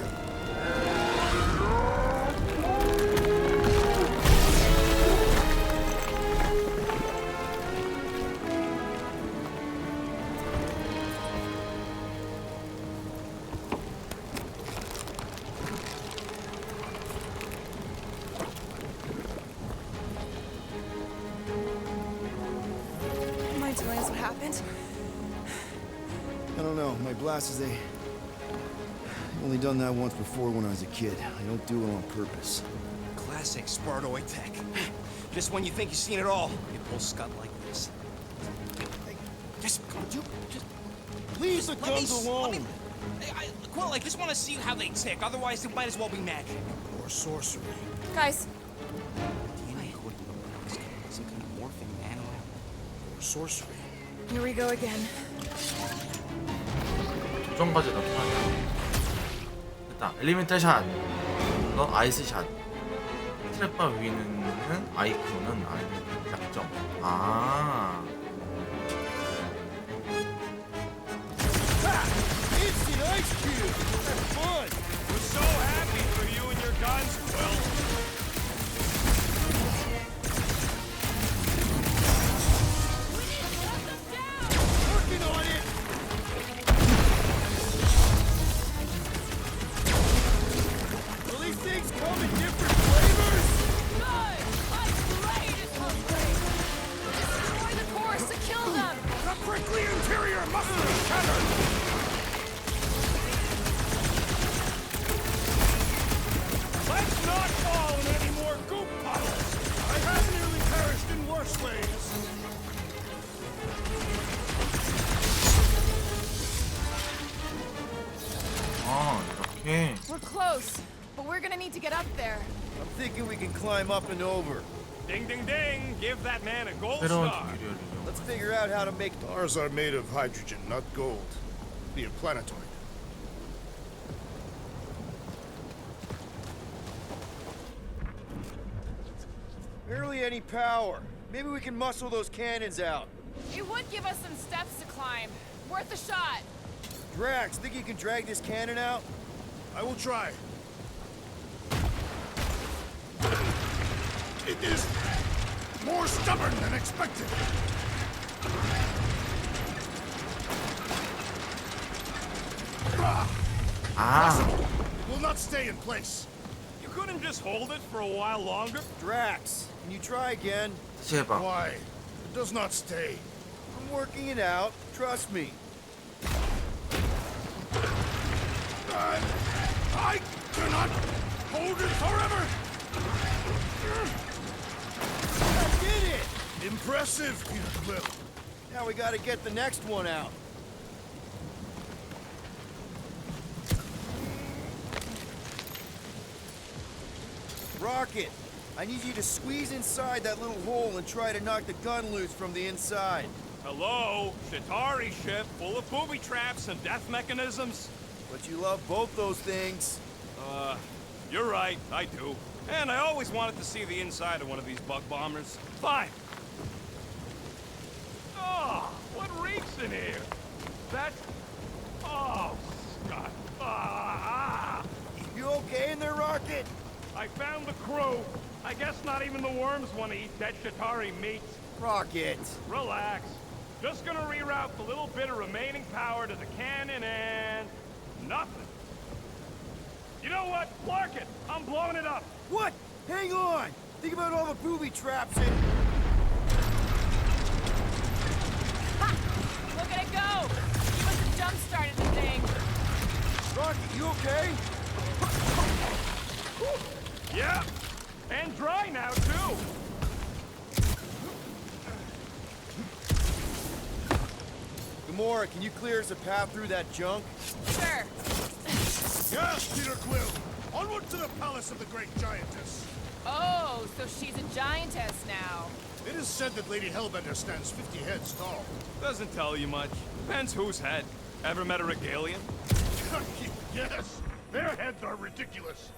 Mind telling us what happened? I don't know. My blast is I've only done that once before when I was a kid. I don't do it on purpose. Classic Spartoid tech. Just when you think you've seen it all, you pull scut like this. Hey, just Leave the let me guns s- alone! let me- Quill, I just want to see how they tick. Otherwise, it might as well be magic. Or sorcery. Guys, DNA coding the box. Some kind of morphing nano. Or sorcery. here we go again. 조정까지 나타나네. 됐다. 엘리멘탈 샷. 너 아이스 샷. 트랩바 위는 아이콘은 아이콘 약점. 아. Instant ice cube! That's fun! We're so happy for you and your guns, Quill. Working on it! Will these things come in different flavors? Destroy the cores to kill them! The prickly interior must be shattered! Let's not fall in any more goop puddles. I have nearly perished in worse ways. 아, 이렇게. We're close, but we're gonna need to get up there. I'm thinking we can climb up and over. Ding, ding, ding. Give that man a gold 새로운 star. 기류를 Let's figure out how to make... Stars are made of hydrogen, not gold. Be a planetoid. Barely any power. Maybe we can muscle those cannons out. It would give us some steps to climb. Worth a shot. Drax, think you can drag this cannon out? I will try. It is more stubborn than expected. 아. It will not stay in place. You couldn't just hold it for a while longer? Drax, can you try again? 다시 해봐. Why? It does not stay. I'm working it out. Trust me. I cannot hold it forever. I did it! Impressive, Peter Quill. Now we gotta get the next one out. Rocket, I need you to squeeze inside that little hole and try to knock the gun loose from the inside. Hello? Shatari ship full of booby traps and death mechanisms? But you love both those things. You're right, I do. And I always wanted to see the inside of one of these bug bombers. Fine. Oh, what reeks in here? That's... Oh, Scott. You okay in there, Rocket? I found the crew. I guess not even the worms want to eat dead Shatari meat. Rocket. Relax. Just gonna reroute the little bit of remaining power to the cannon and... nothing. You know what? Mark it! I'm blowing it up! What? Hang on! Think about all the booby traps and... Ha! Look at it go! He must have jump-started the thing. Rocket, you okay? Yeah! And dry now, too! Gamora, can you clear us a path through that junk? Sure. Yes, Peter Quill. Onward to the palace of the great giantess. Oh, so she's a giantess now. It is said that Lady Hellbender stands 50 heads tall. Doesn't tell you much. Depends whose head. Ever met a regalian? Yes, their heads are ridiculous.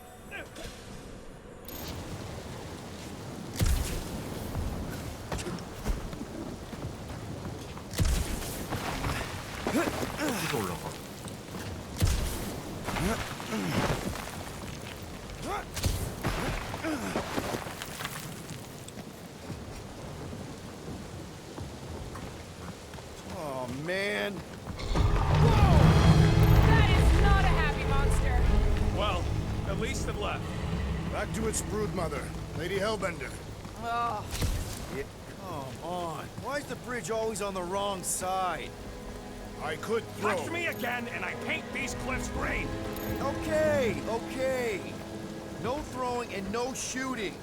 어디서 올라가? Oh, man. That is not a happy monster. Well, at least it left. Back to its broodmother, Lady Hellbender. Oh, Come on. Why is the bridge always on the wrong side? I could throw. Touch me again, and I paint these cliffs green. Okay, okay. No throwing and no shooting.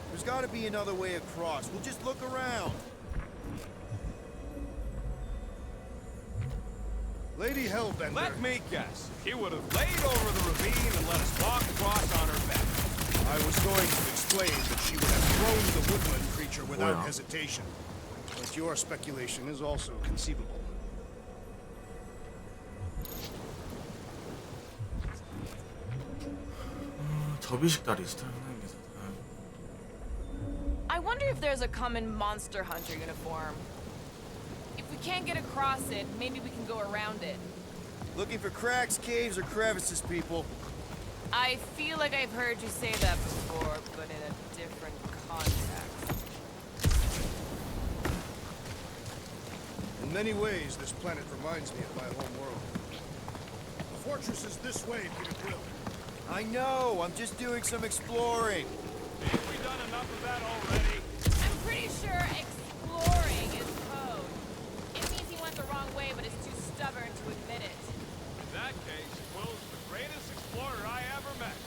There's got to be another way across. We'll just look around. Lady Hellbender. Let me guess. She would have laid over the ravine and let us walk across on her back. I was going to explain that she would have thrown the woodland creature without Wow. hesitation. But your speculation is also conceivable. 접이식 다리 스타일 기사. I wonder if there's a common monster hunter uniform. If we can't get across it, maybe we can go around it. Looking for cracks, caves, or crevices, people. I feel like I've heard you say that before, but in a different context. In many ways, this planet reminds me of my home world. The fortress is this way, Peter Quill. I know. I'm just doing some exploring. Ain't we done enough of that already? I'm pretty sure exploring is code. It means he went the wrong way, but is too stubborn to admit it. In that case, Quill's the greatest explorer I ever met.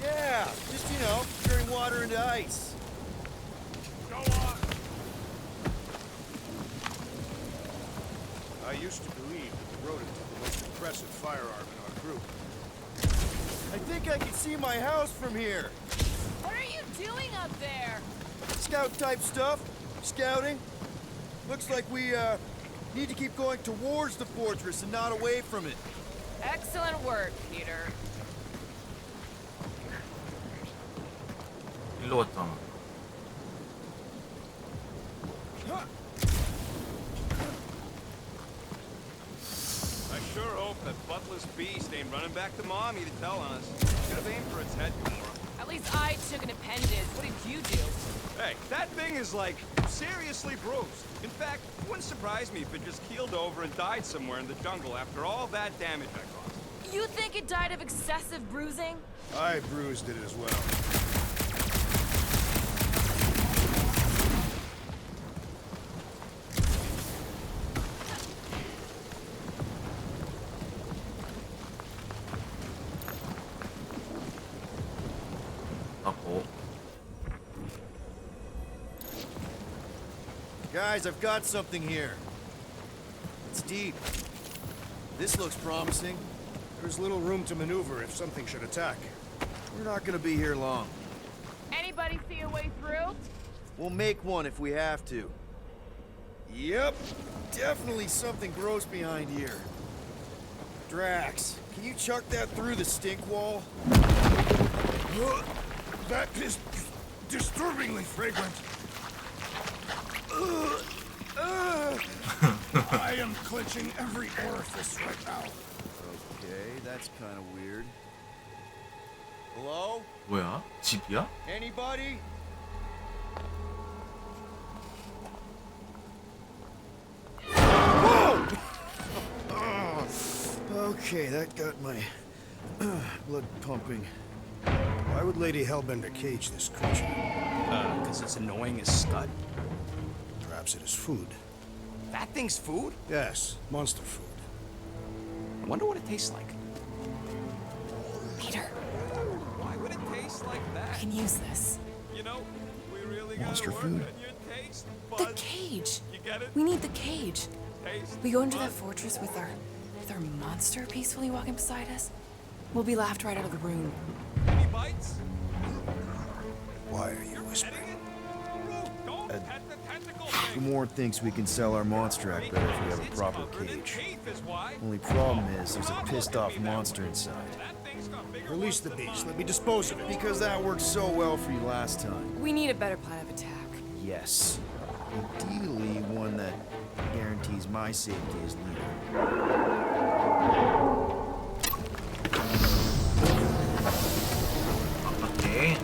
Yeah, just, turning water into ice. Go on. I used to believe that the rodent had the most impressive firearm in our group. I think I can see my house from here. What are you doing up there? Scout-type stuff. Scouting. Looks like we, need to keep going towards the fortress and not away from it. Excellent work, Peter. 일로 갔잖아. I sure hope that buttless beast ain't running back to Mommy to tell on us. Should have aimed for its head, Gamora. At least I took an appendage. What did you do? Hey, that thing is, like, seriously bruised. In fact, it wouldn't surprise me if it just keeled over and died somewhere in the jungle after all that damage I caused. You think it died of excessive bruising? I bruised it as well. 하고. Guys, I've got something here. It's deep. This looks promising. There's little room to maneuver if something should attack. We're not gonna be here long. Anybody see a way through? We'll make one if we have to. Yep, definitely something gross behind here. Drax, can you chuck that through the stink wall? That is disturbingly fragrant. I am clenching every orifice right now. Okay, that's kind of weird. Hello? 뭐야? 집이야? Anybody? Whoa! Okay, that got my blood pumping. Why would Lady Hellbender cage this creature? Because it's annoying as scud. Perhaps it is food. That thing's food? Yes, monster food. I wonder what it tastes like. Peter, Why would it taste like I that? can use this. You know, we really Monster gotta work food. on your taste The buds. cage. You get it? We need the cage. Taste We go into that buds. fortress with our monster peacefully walking beside us. We'll be laughed right out of the room. Any bites? Why are you whispering? Getting it? Root, don't pet the tentacle thing. Warren thinks we can sell our monster act better if we have a It's proper covered in cage. teeth is why. Only problem is there's a pissed off monster inside. That thing Release the beast. Let me dispose of it. Because that worked so well for you last time. We need a better plan of attack. Yes. Ideally, one that guarantees my safety as leader. Okay.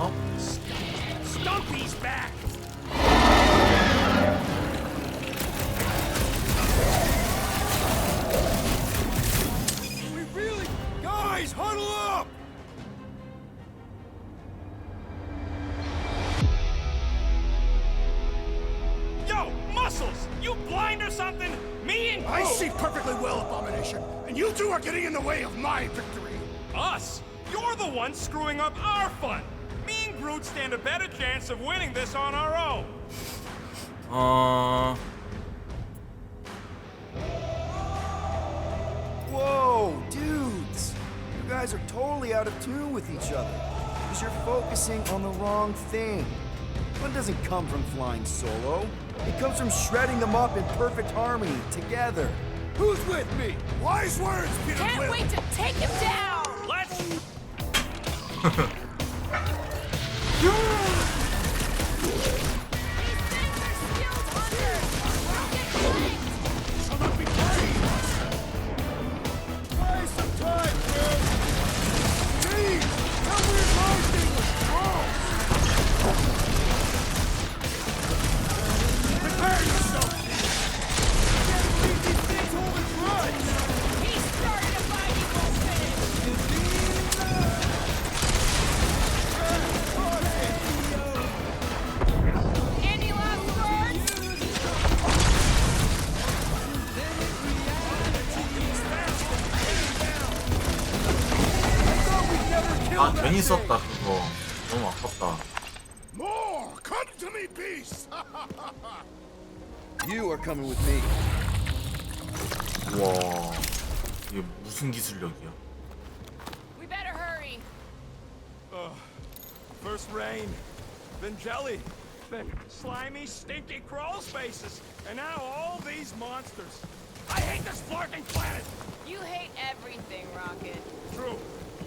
Oh. Stumpy's back! We really... Guys, huddle up! Yo, Muscles! You blind or something? Me and I Groot- see perfectly well, Abomination, and you two are getting in the way of my victory. Us? You're the one screwing up our fun! Me and Groot stand a better chance of winning this on our own! Whoa, dudes! You guys are totally out of tune with each other. Because you're focusing on the wrong thing. Fun doesn't come from flying solo. It comes from shredding them up in perfect harmony, together. Who's with me? Wise words, Peter Can't Quill. wait to take him down! Let's... Shall not be played. Buy some time, Quill. Please, tell me his roasting was wrong. Prepare yourself. Can't believe these things hold a grudge. He started a fight, he won't finish! Any last words? 아 괜히 썼다 그거. 너무 아깝다. More! Come to me, beast! You are coming with me. 와 이게 무슨 기술력이야? We better hurry. First rain, then jelly, then slimy, stinky crawl spaces, and now all these monsters. I hate this flarking planet! You hate everything, Rocket. True,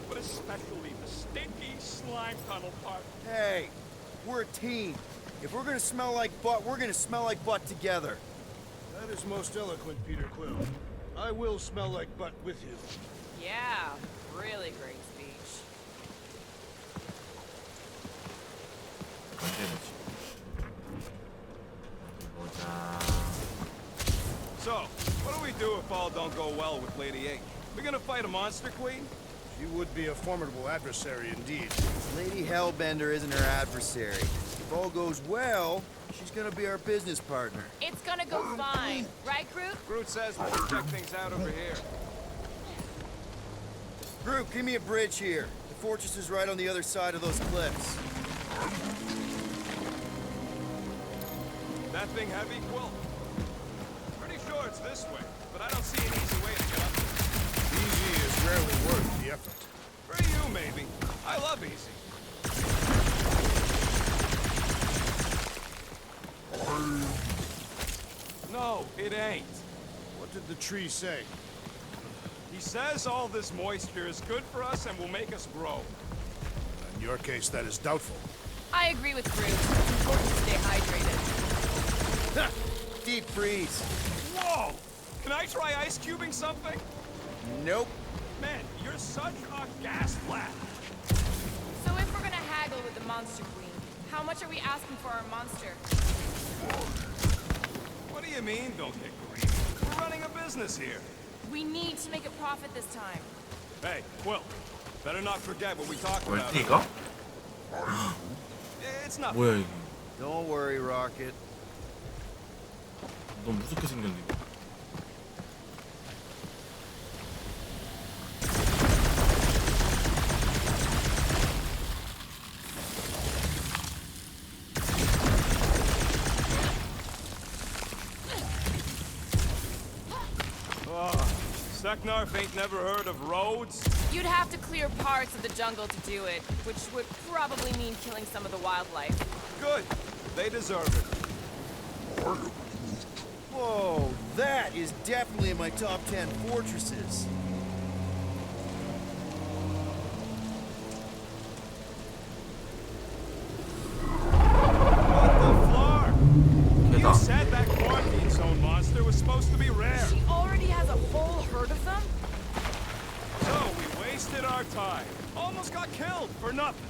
but especially the stinky slime tunnel part. Hey, we're a team. If we're gonna smell like butt, we're gonna smell like butt together. That is most eloquent, Peter Quill. I will smell like butt with you. Yeah, really great speech. 언제 되지? 보자. So, what do we do if all don't go well with Lady 8? We gonna fight a monster queen? She would be a formidable adversary indeed. Lady Hellbender isn't her adversary. If all goes well, she's gonna be our business partner. It's gonna go fine, right, Groot? Groot says we'll check things out over here. Groot, give me a bridge here. The fortress is right on the other side of those cliffs. That thing heavy, Quill? Pretty sure it's this way, but I don't see an easy way to get up there. Easy is rarely worth the effort. For you, maybe. I love easy. No, it ain't. What did the tree say? He says all this moisture is good for us and will make us grow. In your case, that is doubtful. I agree with Groot. It's important to stay hydrated. Deep freeze. Whoa! Can I try ice cubing something? Nope. Man, you're such a gas flat. So if we're gonna haggle with the Monster Queen, how much are we asking for our monster? What do you mean, don't get greedy? We're running a business here. We need to make a profit this time. Hey, Quill, better not forget what we talked 뭘 about. 이거? It's not. 뭐야 이게? Don't worry, Rocket. 너무 무섭게 생겼는데. Seknarf ain't never heard of roads? You'd have to clear parts of the jungle to do it, which would probably mean killing some of the wildlife. Good. They deserve it. Whoa, that is definitely in my top 10 fortresses. You said that quarantine zone monster was supposed to be rare. She already has a whole herd of them? So we wasted our time. Almost got killed for nothing.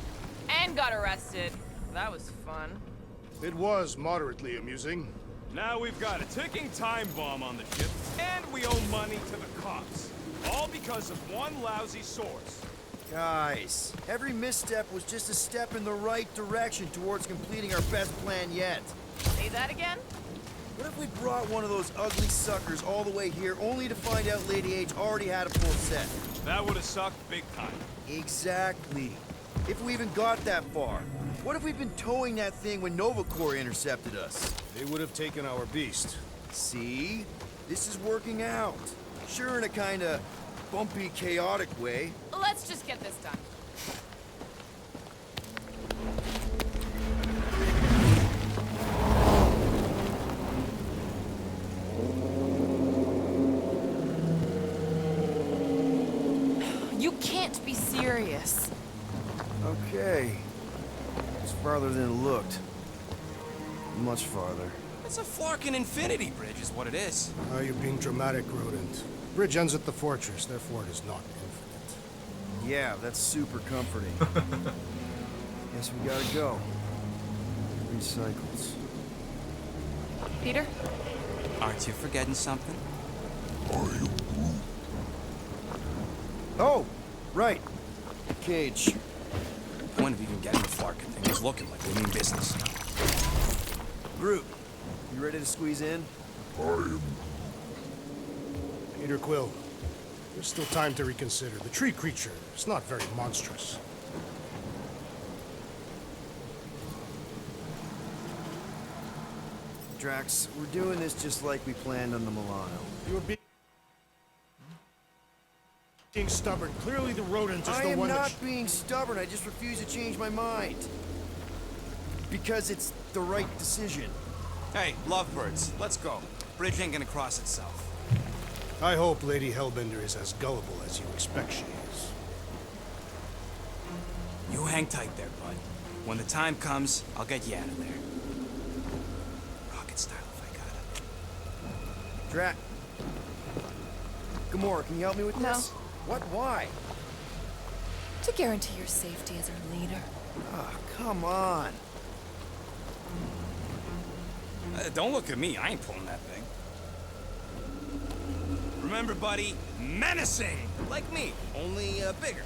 And got arrested. That was fun. It was moderately amusing. Now we've got a ticking time bomb on the ship, and we owe money to the cops. All because of one lousy source. Guys, every misstep was just a step in the right direction towards completing our best plan yet. Say that again? What if we brought one of those ugly suckers all the way here only to find out Lady H already had a full set? That would have sucked big time. Exactly. If we even got that far. What if we'd been towing that thing when Nova Corps intercepted us? They would have taken our beast. See? This is working out. Sure, in a kinda bumpy, chaotic way. Let's just get this done. You can't be serious. Okay. It's farther than it looked. Much farther. It's a Flarkin infinity bridge is what it is. You're being dramatic, Rodent. Bridge ends at the fortress, therefore it is not infinite. Yeah, that's super comforting. Guess we gotta go. 3 cycles. Peter? Aren't you forgetting something? Oh, right. Cage. The point of even getting the Flarkin thing is looking like we mean business. Groot, you ready to squeeze in? Peter Quill, there's still time to reconsider. The tree creature is not very monstrous. Drax, we're doing this just like we planned on the Milano. You're being stubborn. Clearly the rodent is the one I am that... not being stubborn, I just refuse to change my mind. Because it's the right decision. Hey, lovebirds, let's go. Bridge ain't gonna cross itself. I hope Lady Hellbender is as gullible as you expect she is. You hang tight there, bud. When the time comes, I'll get you out of there. Rocket style if I got it. Drax. Gamora, can you help me with No. this? What? Why? To guarantee your safety as our leader. Ah, come on. Don't look at me, I ain't pulling that thing. Remember, buddy, menacing! Like me, only bigger.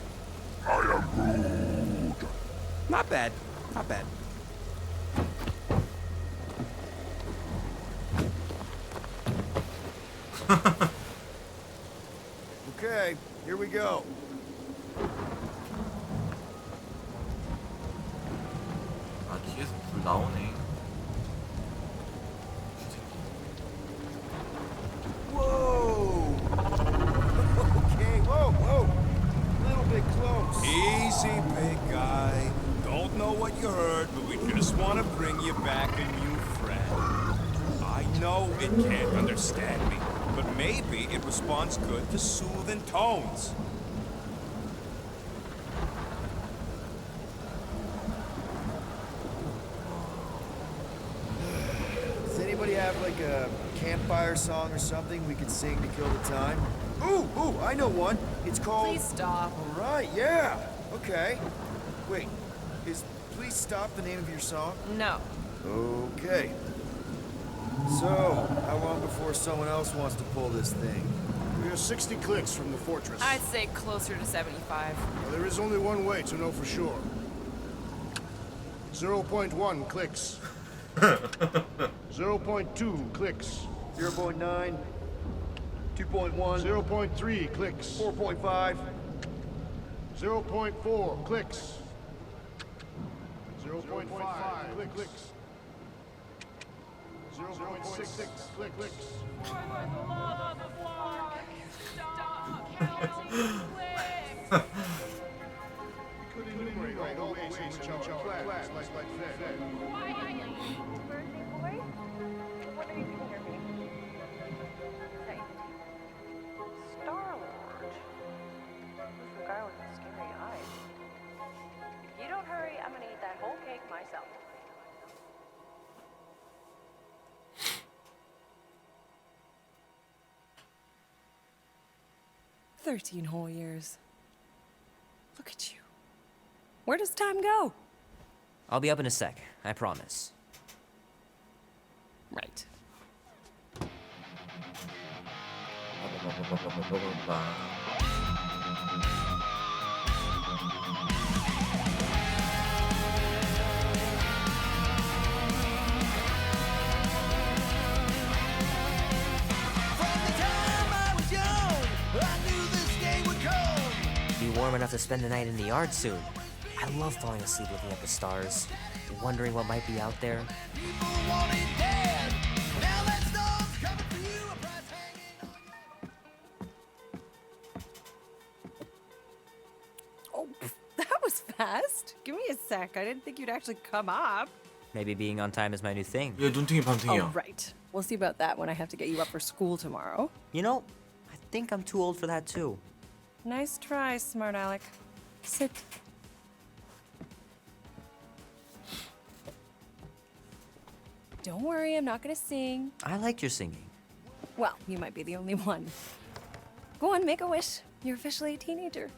I am Groot. Not bad, not bad. Okay, here we go. 아, 뒤에서 불 나오네. Whoa! Okay, whoa! A little bit close. Easy, big guy. Don't know what you heard, but we just want to bring you back a new friend. I know it can't understand me, but maybe it responds good to soothing tones. Does anybody have like a campfire song or something we could sing to kill the time? Ooh, I know one. It's called... Please stop. All right, yeah. Okay. Wait, is Please Stop the name of your song? No. Okay. So, how long before someone else wants to pull this thing? We are 60 clicks from the fortress. I'd say closer to 75. Well, there is only one way to know for sure. 0.1 clicks. 0.2 clicks. 0.9, 2.1, 0.3 clicks. 4.5. 0.4 clicks. 0.5 clicks. 0.6 clicks. We could enumerate all the ways in which our plan is like that. Birthday boy? What are you doing here, baby? 13 whole years. Look at you. Where does time go? I'll be up in a sec, I promise. Right. Be warm enough to spend the night in the yard soon. I love falling asleep looking at the stars, wondering what might be out there. Oh, that was fast. Give me a sec. I didn't think you'd actually come up. Maybe being on time is my new thing. 얘 눈탱이 밤탱이야. Oh, right. We'll see about that when I have to get you up for school tomorrow. You know, I think I'm too old for that too. Nice try, smart Alec. Sit. Don't worry, I'm not gonna sing. I liked your singing. Well, you might be the only one. Go on, make a wish. You're officially a teenager.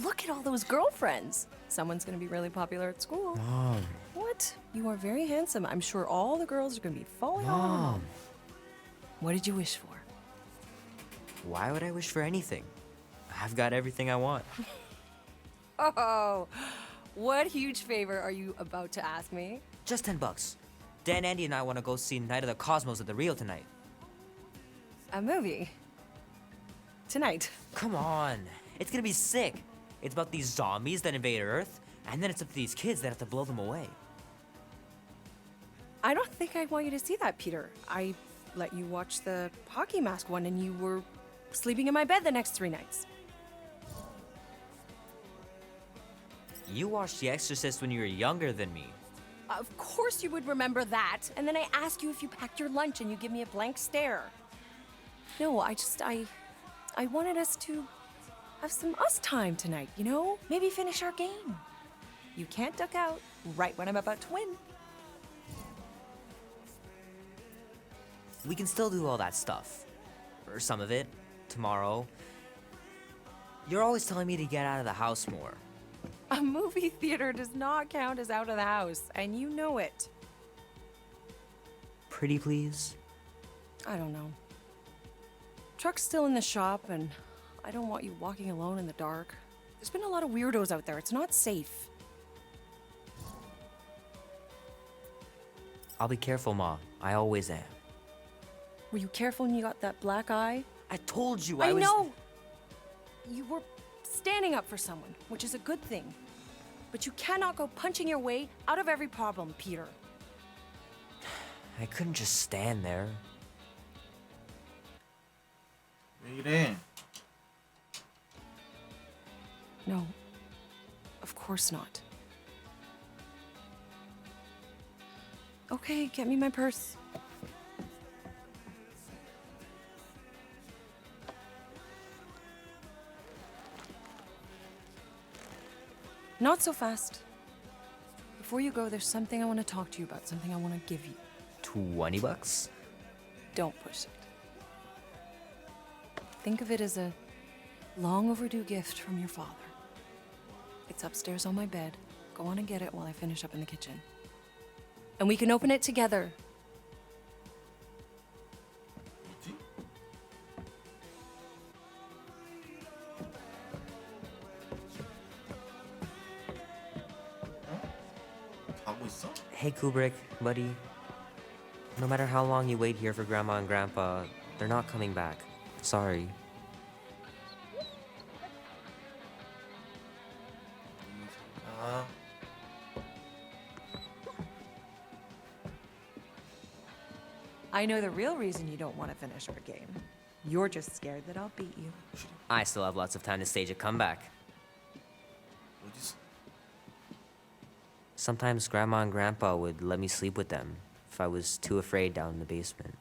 Look at all those girlfriends. Someone's gonna be really popular at school. Mom. What? You are very handsome. I'm sure all the girls are gonna be falling on. Mom. What did you wish for? Why would I wish for anything? I've got everything I want. Oh, what huge favor are you about to ask me? Just $10. Dan, Andy, and I want to go see Night of the Cosmos at the Rio tonight. A movie? Tonight? Come on. It's gonna be sick. It's about these zombies that invade Earth, and then it's up to these kids that have to blow them away. I don't think I want you to see that, Peter. I let you watch the hockey mask one and you were sleeping in my bed the next 3 nights. You watched The Exorcist when you were younger than me. Of course you would remember that. And then I ask you if you packed your lunch and you give me a blank stare. No, I wanted us to have some us time tonight, you know? Maybe finish our game. You can't duck out right when I'm about to win. We can still do all that stuff. Or some of it. Tomorrow. You're always telling me to get out of the house more. A movie theater does not count as out of the house, and you know it. Pretty please? I don't know. Truck's still in the shop, and I don't want you walking alone in the dark. There's been a lot of weirdos out there. It's not safe. I'll be careful, Ma. I always am. Were you careful when you got that black eye? I told you I was... know! You were standing up for someone, which is a good thing. But you cannot go punching your way out of every problem, Peter. I couldn't just stand there. 왜 이래? No. Of course not. Okay, get me my purse. Not so fast. Before you go, there's something I want to talk to you about, something I want to give you. $20? Don't push it. Think of it as a long overdue gift from your father. It's upstairs on my bed. Go on and get it while I finish up in the kitchen. And we can open it together. 뭐지? 가고 있어? Hey, Kubrick, buddy. No matter how long you wait here for Grandma and Grandpa, they're not coming back. Sorry. 아, I know the real reason you don't want to finish our game. You're just scared that I'll beat you. I still have lots of time to stage a comeback. 어딨어? Sometimes Grandma and Grandpa would let me sleep with them if I was too afraid down in the basement.